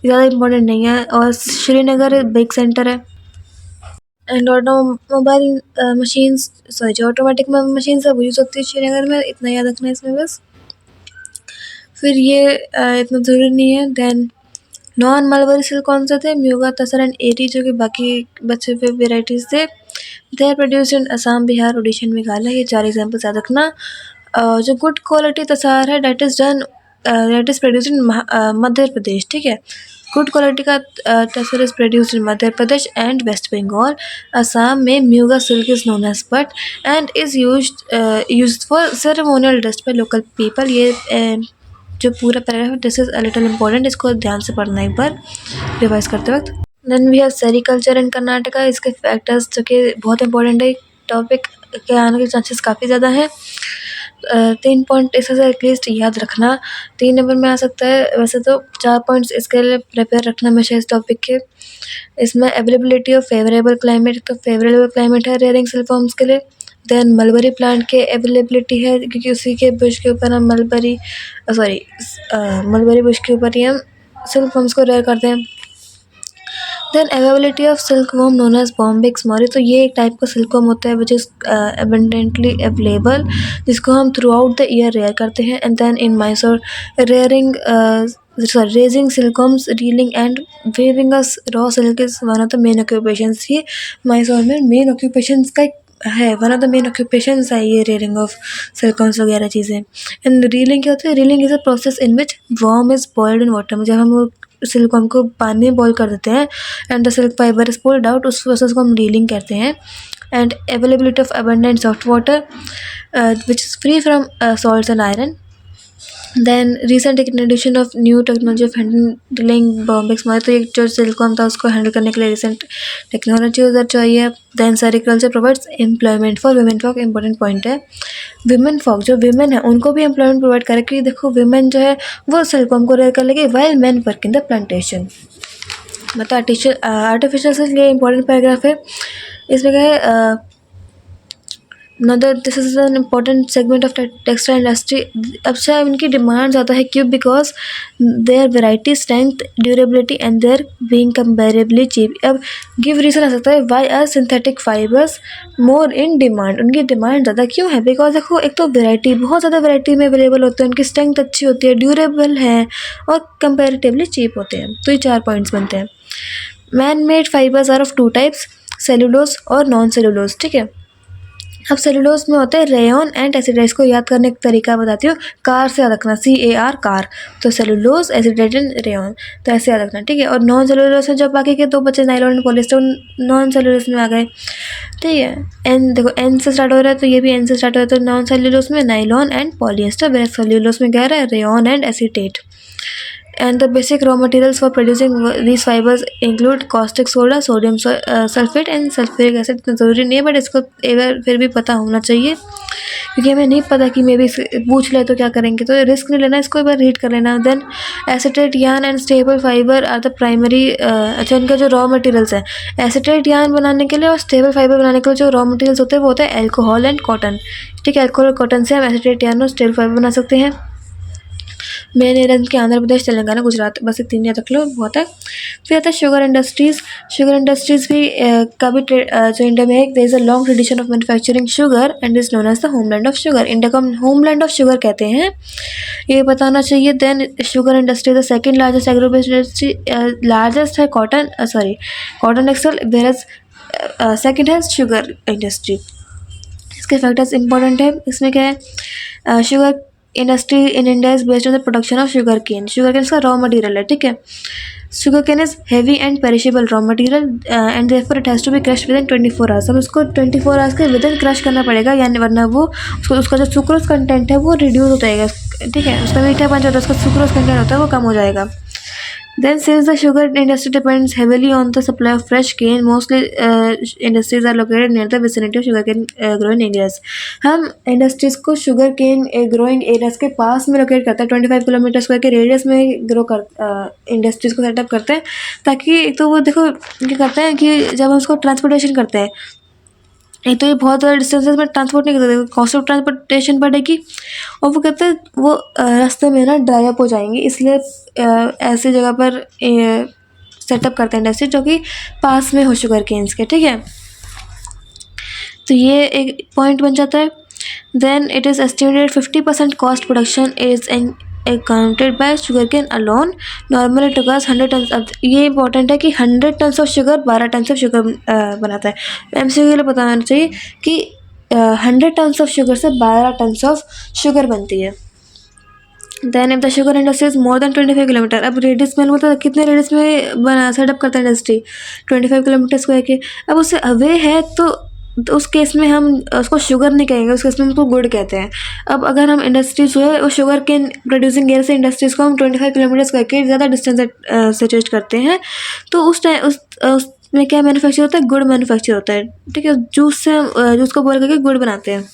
ज़्यादा इम्पोर्टेंट नहीं है। और श्रीनगर बिग सेंटर है। एंड ऑटोमोबाइल मशीन्स, सॉरी, जो ऑटोमेटिक मशीन्स है वो यूज़ होती है श्रीनगर में, इतना याद रखना है इसमें बस। फिर ये इतना ज़रूरी नहीं है। देन नॉन मलबरी सिल्क कौन से थे, म्यूगा, तसर एंड एरी, जो कि बाकी बचे हुए वेराइटीज़ थे। They are produced in Assam, Bihar, Odisha, Meghalaya, ये 4 एग्जाम्पल्स याद रखना। जो गुड क्वालिटी तसार है that is produced in Madhya Pradesh, ठीक है। गुड क्वालिटी का tasar is produced in Madhya Pradesh and west Bengal. Assam में muga silk is known as pat and is used for ceremonial dress by local people. ये जो पूरा paragraph, this is a little important, इसको ध्यान से पढ़ना एक बार रिवाइज करते वक्त। Then we have sericulture in Karnataka, इसके फैक्टर्स जो कि बहुत इंपॉर्टेंट है, टॉपिक के आने के चांसेस काफ़ी ज़्यादा हैं। 3 पॉइंट इससे एटलीस्ट याद रखना, 3 नंबर में आ सकता है। वैसे तो 4 पॉइंट्स इसके लिए प्रिपेयर रखना हमेशा इस टॉपिक के। इसमें अवेलेबिलिटी ऑफ फेवरेबल क्लाइमेट, तो फेवरेबल क्लाइमेट है रेयरिंग सिल्कवॉर्म्स के लिए। देन मलबरी प्लांट के अवेलेबिलिटी है, क्योंकि उसी के बुश के ऊपर हम मलबरी बुश के ऊपर ही हम सिल्कवॉर्म्स को रेयर करते हैं। Then availability of silkworm known as bombyx mori, तो ये एक टाइप का सिल्कवॉर्म होता है विच इज़ अबंडेंटली अवेलेबल, जिसको हम throughout the year rear करते हैं। And then in Mysore raising silkworms, reeling and weaving as raw silk is one of the main occupations. ये मैसूर में मेन ऑक्यूपेशंस का है, one of the main occupations है ये रेयरिंग ऑफ सिल्कवॉर्म्स वगैरह चीज़ें। एंड रीलिंग क्या होता है, reeling is a process in which worm is boiled in water, जब हम सिल्कवॉर्म को पानी में बॉईल कर देते हैं and the silk fibre is pulled out, उस प्रोसेस को हम रीलिंग कहते हैं। And availability of abundant soft water which is free from salts and iron. Then recent introduction of new technology of handling bombyx mori, तो एक जो silkworm था उसको हैंडल करने के लिए रिसेंट टेक्नोलॉजी उधर चाहिए। Then sericulture provides employment for women folk, important point है। वुमेन फॉक, जो वुमेन है उनको भी एम्प्लॉयमेंट प्रोवाइड करे, क्योंकि देखो वुमेन जो है वो सिल्कवॉर्म को रेयर कर लेगी while man work in the plantation. मतलब आर्टिफिशियल सिल्क, ये इंपॉर्टेंट पैराग्राफ है। इसमें क्या है, now that this is an important segment of textile industry। अच्छा इनकी डिमांड ज़्यादा है, क्यों, because their variety, strength, durability and their being comparably cheap. अब गिव रीज़न आ सकता है why are synthetic fibres more in demand, उनकी डिमांड ज़्यादा क्यों है, बिकॉज देखो एक तो वेराइटी बहुत ज़्यादा वेराइटी में अवेलेबल होते हैं, उनकी स्ट्रेंथ अच्छी होती है, ड्यूरेबल है और कंपेरेटिवली चीप होते हैं। तो ये 4 पॉइंट्स बनते हैं। Man made fibres are of 2 types, cellulose और नॉन सेलुलोज, ठीक है। अब सेलुलोज में होते हैं रेयन एंड एसिडाइज, को याद करने का तरीका बताती हूँ, कार से याद रखना, CAR कार, तो सेलुलोज, एसिडाइज एंड रेयन, तो ऐसे याद रखना, ठीक है। और नॉन सेलुलोज में जब बाकी के 2 बचे nylon and polyester, non cellulose में आ गए, ठीक है। एन देखो एन से स्टार्ट हो रहा है, तो ये भी एन से स्टार्ट हो रहा है, तो नॉन सेलुलोज में nylon and polyester, where cellulose में क्या है, rayon and acetate. And the basic raw materials for producing these fibers include caustic soda, sodium sulfate and sulfuric acid। इतना ज़रूरी नहीं है बट इसको एक बार फिर भी पता होना चाहिए क्योंकि हमें नहीं पता कि मे बी पूछ ले तो क्या करेंगे, तो रिस्क नहीं लेना, इसको एक बार रीड कर लेना। Then acetate yarn and staple fibre are the primary, अच्छा इनका जो रॉ मटेरियल्स है एसिटेट यार्न बनाने के लिए और स्टेबल फाइबर बनाने के लिए जो रॉ मटेरियल्स होते हैं वो होता है अल्कोहल एंड कॉटन। ठीक है, अल्कोहल और कॉटन से हम एसिटेट यार्न और स्टेबल फाइबर बना सकते हैं। मेन एरिया के आंध्र प्रदेश, तेलंगाना, गुजरात, बस ये 3 याद रख लो, बहुत है। फिर आता है शुगर इंडस्ट्रीज़। शुगर इंडस्ट्रीज़ भी का भी जो इंडिया में है, there is a long tradition of manufacturing sugar and is known as the homeland of sugar. India को हम होमलैंड ऑफ शुगर कहते हैं, ये बताना चाहिए। Then sugar industry the second largest agro based industry, largest है cotton excel, where as second है sugar industry. इसके फैक्टर्स इंपॉर्टेंट है, इसमें क्या है, sugar industry in India is based on the production of sugar cane. Sugar cane इसका raw material है, ठीक है। Sugar cane is heavy and perishable raw material and therefore it has to be crushed within 24 hours. अब उसको 24 hours के with in crush करना पड़ेगा, यानी वरना वो उसका जो सुक्रोज कंटेंट है वो रिड्यूस हो जाएगा, ठीक है। उसका मीठापन जो होता है, उसका सुक्रोज कंटेंट होता है वो कम हो जाएगा। Then, since the sugar industry depends heavily on the supply of fresh cane, mostly industries are located near the vicinity of sugarcane growing areas. हम इंडस्ट्रीज़ को शुगर केन ग्रोइंग एरियाज के पास में locate करते हैं, 25 किलोमीटर स्क्वायर के radius में grow कर industries को सेटअप करते हैं, ताकि तो वो देखो क्या करते हैं कि जब हम उसको ट्रांसपोर्टेशन करते हैं, एक तो ये बहुत ज़्यादा डिस्टेंसेस में ट्रांसपोर्ट नहीं करते, कॉस्ट ऑफ ट्रांसपोर्टेशन बढ़ेगी, और वो कहते हैं वो रास्ते में ना ड्राई अप हो जाएंगे, इसलिए ऐसी जगह पर सेटअप करते हैं इंडस्ट्री जो कि पास में हो शुगर केन्स के, ठीक है। तो ये एक पॉइंट बन जाता है। Then it is estimated 50% cost production is accounted by sugarcane alone. Normally it requires 100 tons। अब ये इंपॉर्टेंट है कि 100 tons of sugar 12 tons of sugar बनाता है। एमसीक्यू के लिए बताना चाहिए कि 100 टन्स ऑफ शुगर से 12 टन्स ऑफ शुगर बनती है। Then if the sugar industry is more than 25 kilometre, अब रेडियस में मतलब कितने रेडियस में बना सेटअप करता है इंडस्ट्री, 25 किलोमीटर स्क्वायर के। अब उससे अवे है तो उस केस में हम उसको शुगर नहीं कहेंगे, उस केस में उसको गुड़ कहते हैं। अब अगर हम इंडस्ट्रीज जो है वो शुगर के प्रोड्यूसिंग एरिया से इंडस्ट्रीज़ को हम 25 किलोमीटर स्क्वायर के ज़्यादा डिस्टेंस से सजेस्ट करते हैं, तो उस टाइम उसमें क्या मैन्युफैक्चर होता है, गुड़ मैन्युफैक्चर होता है, ठीक है। जूस को बॉयल करके गुड़ बनाते हैं।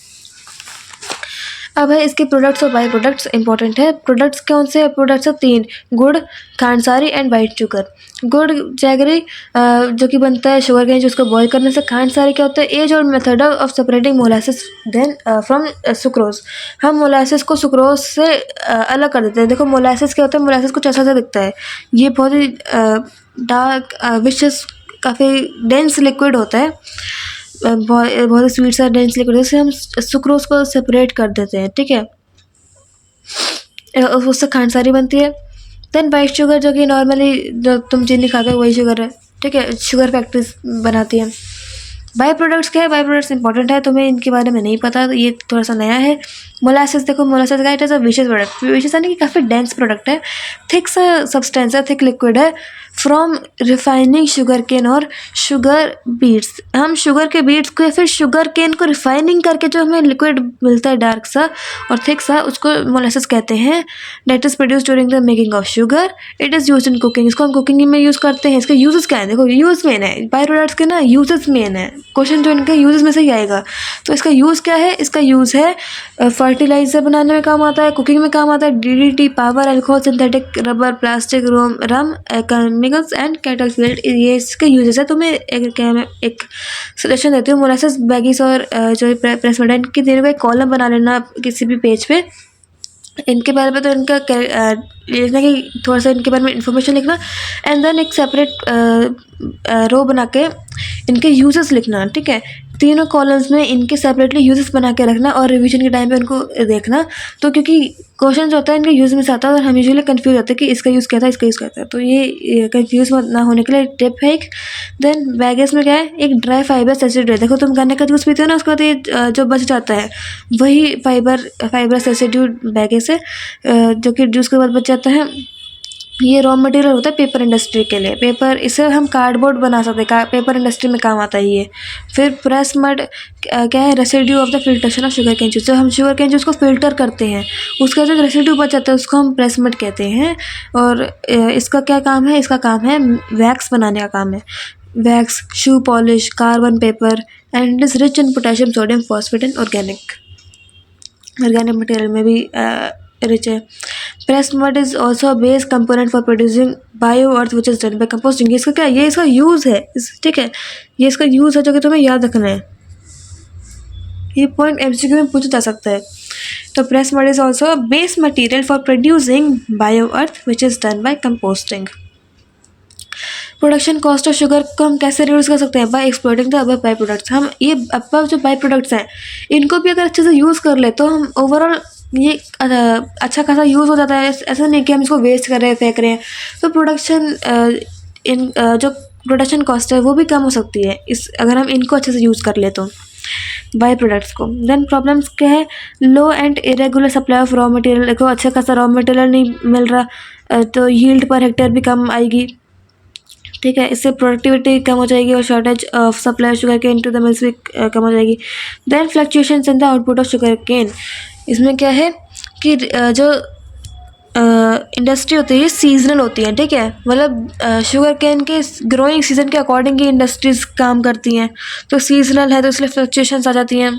अब है इसके प्रोडक्ट्स और बाई प्रोडक्ट्स इंपॉर्टेंट है। प्रोडक्ट्स कौन से प्रोडक्ट्स है, 3, गुड़, खांडसारी एंड वाइट शुगर। गुड़ जैगरी जो कि बनता है शुगर केन, जिसको बॉयल करने से। खांडसारी क्या होता है, एज और method of separating molasses then from sucrose. हम मोलासिस को सुक्रोज से अलग कर देते हैं। देखो मोलासिस क्या होता है, मोलासिस कुछ ऐसा दिखता है, ये बहुत ही डार्क विशेष काफ़ी डेंस लिक्विड होता है, बहुत स्वीट सा डेंस लिक्विड, जैसे हम सुक्रोज को सेपरेट कर देते हैं, ठीक है। उससे खांडसारी बनती है। देन वाइट शुगर जो कि नॉर्मली जो तुम चीनी खाते हो वही शुगर है, ठीक है, शुगर फैक्ट्रीज बनाती है। बाई प्रोडक्ट्स क्या है, बाई प्रोडक्ट्स इंपॉर्टेंट है, तुम्हें इनके बारे में नहीं पता तो ये थोड़ा सा नया है। मोलासिस, देखो मोलासिस का इट इज़ अ विशेष प्रोडक्ट, विशेष यानी कि काफ़ी डेंस प्रोडक्ट है, थिक सा सब्सटेंस है, थिक लिक्विड है, फ्रॉम रिफाइनिंग शुगर केन और शुगर बीट्स। हम शुगर के बीट्स को या फिर शुगर केन को रिफाइनिंग करके जो हमें लिक्विड मिलता है डार्क सा और थिक सा, उसको मोलासिस कहते हैं। That is produce during the making of sugar, it is use in cooking. इसको हम कुकिंग में यूज़ करते हैं। इसके यूजेस क्या है, देखो यूज़ मेन है, बाई प्रोडक्ट्स के ना यूजेस मेन है, क्वेश्चन जो इनके यूजेस में से ही आएगा। तो इसका यूज़ क्या है, इसका यूज़ है फर्टिलाइजर बनाने में काम आता है, कुकिंग में काम आता है, DDT, power, alcohol, synthetic rubber, plastic, rum, chemicals and cattle field, ये इसके यूजेस है। तो मैं एक सजेशन देती हूँ, मोलासिस, बैगिस और जो प्रेस मेडा, इनकी तीनों का एक कॉलम बना लेना किसी भी पेज पे। इनके बारे में तो इनका लिखना कि थोड़ा सा इनके बारे में इंफॉर्मेशन लिखना, एंड देन एक सेपरेट रो बना के इनके यूजेस लिखना, ठीक है। तीनों कॉलम्स में इनके सेपरेटली यूजेस बना के रखना और रिवीजन के टाइम पे उनको देखना। तो क्योंकि क्वेश्चन जो होता है इनके यूज़ में से आता है और हम यूजुअली कंफ्यूज होते हैं कि इसका यूज़ क्या था, इसका यूज़ क्या था, तो ये कंफ्यूज ना होने के लिए टिप है एक। देन बैगेस में क्या है, एक ड्राई फाइबर रेसिड्यू है। देखो तुम गन्ने का जूस पीते हो ना, उसके बाद ये जो बच जाता है वही फाइबर रेसिड्यू बैगेस है, जो कि जूस के बाद बच जाता है। ये रॉ मटेरियल होता है पेपर इंडस्ट्री के लिए, पेपर, इसे हम कार्डबोर्ड बना सकते हैं, पेपर इंडस्ट्री में काम आता है ये। फिर प्रेस मड क्या है, residue of the filtration of sugar cane juice. जब हम शुगर केन जूस को फिल्टर करते हैं उसका जो रेसिड्यू बच जाता है उसको हम प्रेस मड कहते हैं। और इसका क्या काम है, इसका काम है वैक्स बनाने का काम है, wax, shoe polish, carbon paper, and it is rich in potassium, sodium, phosphate and organic. Organic material में भी रिच है। Pressed mud is also base component for producing bio earth which is done by composting. इसका क्या है, ये इसका use है, ठीक है, ये इसका यूज़ है जो कि तुम्हें याद रखना है। ये पॉइंट एमसीक्यू में पूछा जा सकता है। तो pressed mud is also base material for producing bio earth which is done by composting. Production cost of sugar को हम कैसे रिड्यूस कर सकते हैं? By exploiting the above by products. हम ये अबव जो बाई प्रोडक्ट्स हैं इनको भी अगर अच्छे से यूज़ कर ले तो हम ओवरऑल ये अच्छा खासा यूज़ हो जाता है। ऐसा नहीं कि हम इसको वेस्ट कर रहे हैं, फेंक रहे हैं। तो प्रोडक्शन जो प्रोडक्शन कॉस्ट है वो भी कम हो सकती है इस अगर हम इनको अच्छे से यूज़ कर ले तो बाई प्रोडक्ट्स को। देन प्रॉब्लम्स क्या है? Low and irregular supply of raw material. देखो अच्छा खासा रॉ मटेरियल नहीं मिल रहा तो यील्ड पर हेक्टेयर भी कम आएगी, ठीक है, इससे प्रोडक्टिविटी कम हो जाएगी और shortage of supply sugar cane to the mills भी कम हो जाएगी। Then fluctuations in the output of sugar cane. इसमें क्या है कि जो इंडस्ट्री होती है ये सीजनल होती है, ठीक है, मतलब शुगर केन के ग्रोइंग सीजन के अकॉर्डिंग ही इंडस्ट्रीज काम करती हैं। तो सीजनल है तो इसलिए फ्लक्चुएशंस आ जाती हैं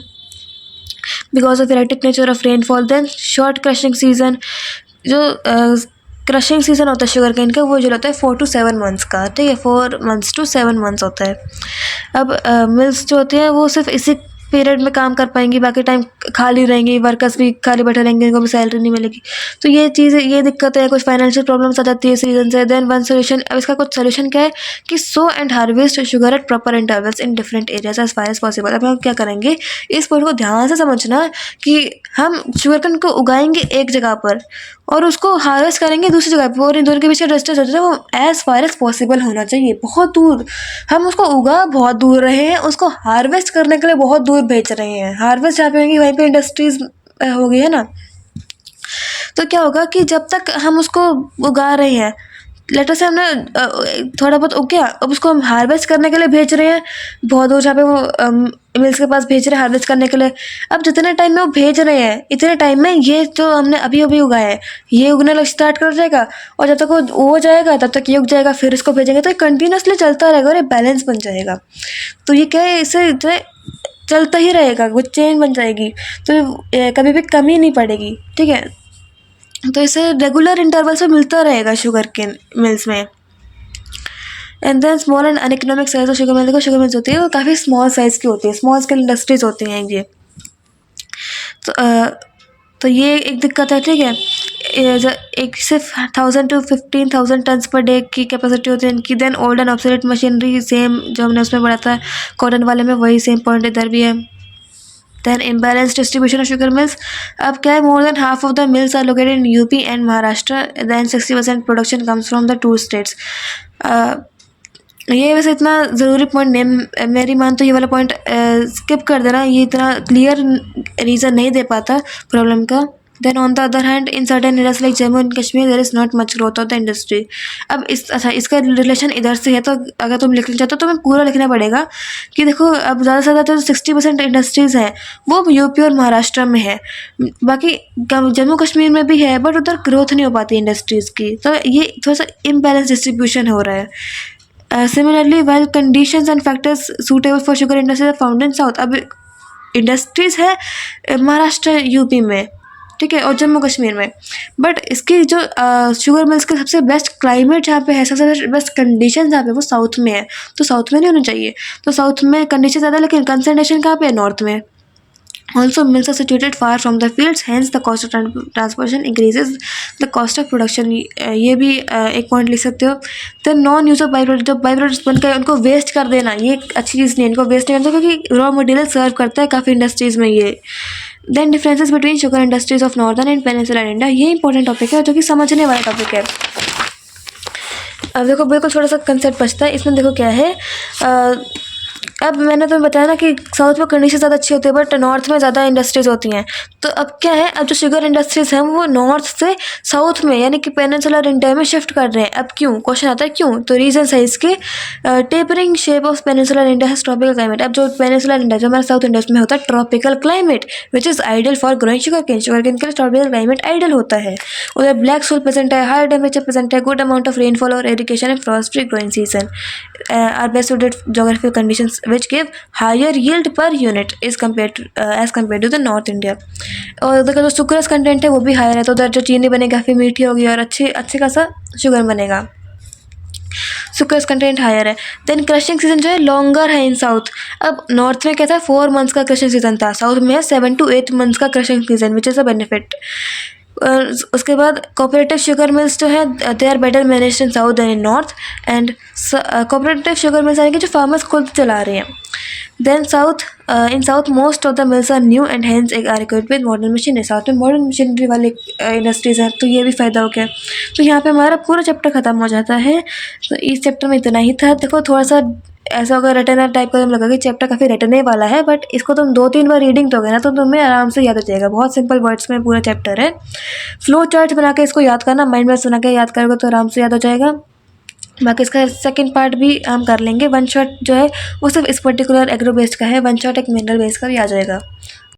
because of erratic nature of rainfall. Then short crushing season. जो क्रशिंग सीजन होता है शुगर केन का वो जो होता है 4 to 7 मंथ्स का, ठीक है, 4 months to 7 months होता है। अब मिल्स जो होती हैं वो सिर्फ इसी पीरियड में काम कर पाएंगी, बाकी टाइम खाली रहेंगी, वर्कर्स भी खाली बैठे रहेंगे, उनको भी सैलरी नहीं मिलेगी। तो ये चीज़ ये दिक्कत है, कुछ फाइनेंशियल प्रॉब्लम्स आ जाती है सीजन से। देन वन सोल्यूशन, अब इसका कुछ सोल्यूशन क्या है कि sow and harvest sugar at proper intervals in different areas as far as possible. अब हम क्या करेंगे, इस पॉइंट को ध्यान से समझना कि हम शुगर केन को उगाएंगे एक जगह पर और उसको हार्वेस्ट करेंगे दूसरी जगह पर, और इन दोनों के बीच डिस्टेंस होता है वो एज फार एज पॉसिबल होना चाहिए, बहुत दूर। हम उसको उगा बहुत दूर रहे हैं, उसको हार्वेस्ट करने के लिए बहुत दूर भेज रहे हैं। हार्वेस्ट जहाँ पे होंगी वहीं पे इंडस्ट्रीज होगी, है ना। तो क्या होगा कि जब तक हम उसको उगा रहे हैं, लेटर से हमने थोड़ा बहुत उग गया, अब उसको हम हार्वेस्ट करने के लिए भेज रहे हैं बहुत दूर, जहाँ पे वो मिल्स के पास भेज रहे हैं हार्वेस्ट करने के लिए। अब जितने टाइम में वो भेज रहे हैं इतने टाइम में ये जो हमने अभी अभी उगाया है ये उगने लग स्टार्ट कर जाएगा, और जब तक वो हो जाएगा तब तक ये उग जाएगा, फिर इसको भेजेंगे, तो ये कंटिन्यूसली चलता रहेगा और ये बैलेंस बन जाएगा। तो ये क्या है, इससे चलता ही रहेगा, वो चेन बन जाएगी, तो कभी भी कमी नहीं पड़ेगी, ठीक है। तो इसे रेगुलर इंटरवल से मिलता रहेगा शुगर केन मिल्स में। And then small and uneconomic size of sugar mill. देखो शुगर मिल्स होती है वो काफ़ी स्मॉल साइज़ की होती है, स्मॉल स्केल इंडस्ट्रीज होती हैं ये। तो ये एक दिक्कत है, ठीक है। एक सिर्फ 1000 to 15,000 टन्स पर डे की कैपेसिटी होती है इनकी। Then old and obsolete machinery, same जो हमने उसमें पढ़ा था कॉटन वाले में, वही सेम पॉइंट इधर भी है। Then imbalance distribution of sugar mills. अब क्या है, more than half of the mills are located in UP and Maharashtra. Then 60% production comes from the 2 states। ये वैसे इतना ज़रूरी पॉइंट नहीं, मेरी मान तो ये वाला पॉइंट स्किप कर देना, ये इतना क्लियर रीज़न नहीं दे पाता प्रॉब्लम का। Then on the other hand in certain areas like Jammu and Kashmir there is not much growth of the industry. अब अच्छा इसका रिलेशन इधर से है, तो अगर तुम लिखना चाहते हो तो मैं पूरा लिखना पड़ेगा कि देखो अब ज़्यादा से ज़्यादा जो 60% इंडस्ट्रीज़ हैं वो यूपी और महाराष्ट्र में है, बाकी जम्मू कश्मीर में भी है बट उधर ग्रोथ नहीं हो पाती इंडस्ट्रीज़ की। तो ये थोड़ा सा इम्बैलेंस डिस्ट्रीब्यूशन हो रहा है। Similarly well conditions and factors suitable for sugar industry found in south. अब इंडस्ट्रीज़ है महाराष्ट्र यूपी में, ठीक है, और जम्मू कश्मीर में, बट इसकी जो शुगर मिल्स के सबसे बेस्ट क्लाइमेट जहाँ पे है, सबसे बेस्ट कंडीशन जहाँ पे वो साउथ में है। तो साउथ में नहीं होनी चाहिए, तो साउथ में कंडीशन ज़्यादा, लेकिन कंसंट्रेशन कहाँ पे है, नॉर्थ में। Also mills are situated far from the fields, hence the cost of transportation increases the cost of production। ये भी एक पॉइंट लिख सकते हो। तो non use of by product, जब बाई प्रोडक्ट्स बनकर उनको वेस्ट कर देना ये एक अच्छी चीज़ नहीं है, इनको वेस्ट नहीं करना क्योंकि रॉ मटेरियल सर्व करता है काफ़ी इंडस्ट्रीज़ में ये। Then differences between sugar industries of northern and peninsular India, ये इंपॉर्टेंट टॉपिक है जो कि समझने वाला टॉपिक है। अब देखो बिल्कुल थोड़ा सा कंसेप्ट बचता है इसमें। देखो क्या है, अब मैंने तुम्हें बताया ना कि साउथ में कंडीशन ज़्यादा अच्छी होती है बट नॉर्थ में ज़्यादा इंडस्ट्रीज़ होती हैं। तो अब क्या है, अब जो शुगर इंडस्ट्रीज़ हैं वो नॉर्थ से साउथ में यानी कि पेनिनसुलर इंडिया में शिफ्ट कर रहे हैं। अब क्यों, क्वेश्चन आता है क्यों, तो रीजन है इसके tapering shape of peninsular India has tropical climate. अब जो पेनिनसुलर इंडिया जो हमारा साउथ इंडिया में होता है tropical climate which is ideal for growing sugar cane. Sugar cane के लिए ट्रॉपिकल क्लाइमेट आइडियल होता है। उधर ब्लैक सोल प्रेजेंट है, हाई टेम्परेचर प्रेजेंट है, गुड अमाउंट ऑफ रेनफॉल और irrigation and frost free growing season are best suited geographical conditions which give higher yield per unit as compare to the north India. और उधर का जो सुक्रस content है वो भी higher है, तो उधर जो चीनी बनेगी काफ़ी मीठी होगी और अच्छे खासा शुगर बनेगा, सुक्रस कंटेंट हायर है। देन क्रशिंग सीजन जो है लॉन्गर है इन साउथ। अब नॉर्थ में क्या था 4 मंथ्स का क्रशिंग सीजन था, साउथ में है 7 to 8 मंथ्स का crushing season which is a benefit. उसके बाद कोऑपरेटिव शुगर मिल्स जो है they are better managed in south than in north. And cooperative sugar mills यानी कि जो फार्मर्स खुद चला रहे हैं। Then south in south most of the mills are new and hence are equipped with modern machinery. South में modern machinery वाले industries हैं, तो ये भी फ़ायदा हो गया। तो यहाँ पे हमारा पूरा चैप्टर ख़त्म हो जाता है। तो इस चैप्टर में इतना ही था। देखो थोड़ा सा ऐसा अगर रटना टाइप का तुम लगा कि चैप्टर काफ़ी रटने वाला है, बट इसको तुम 2-3 बार रीडिंग दोगे ना तो तुम्हें आराम से याद हो जाएगा। बहुत सिंपल वर्ड्स में पूरा चैप्टर है। फ्लो चार्ट बना के इसको याद करना, माइंड में बना के याद करोगे तो आराम से याद हो जाएगा। बाकी इसका सेकंड पार्ट भी हम कर लेंगे। वन शॉट जो है वो सिर्फ इस पर्टिकुलर एग्रो बेस्ड का है, वन शॉट एक मिनरल बेस्ड का भी आ जाएगा।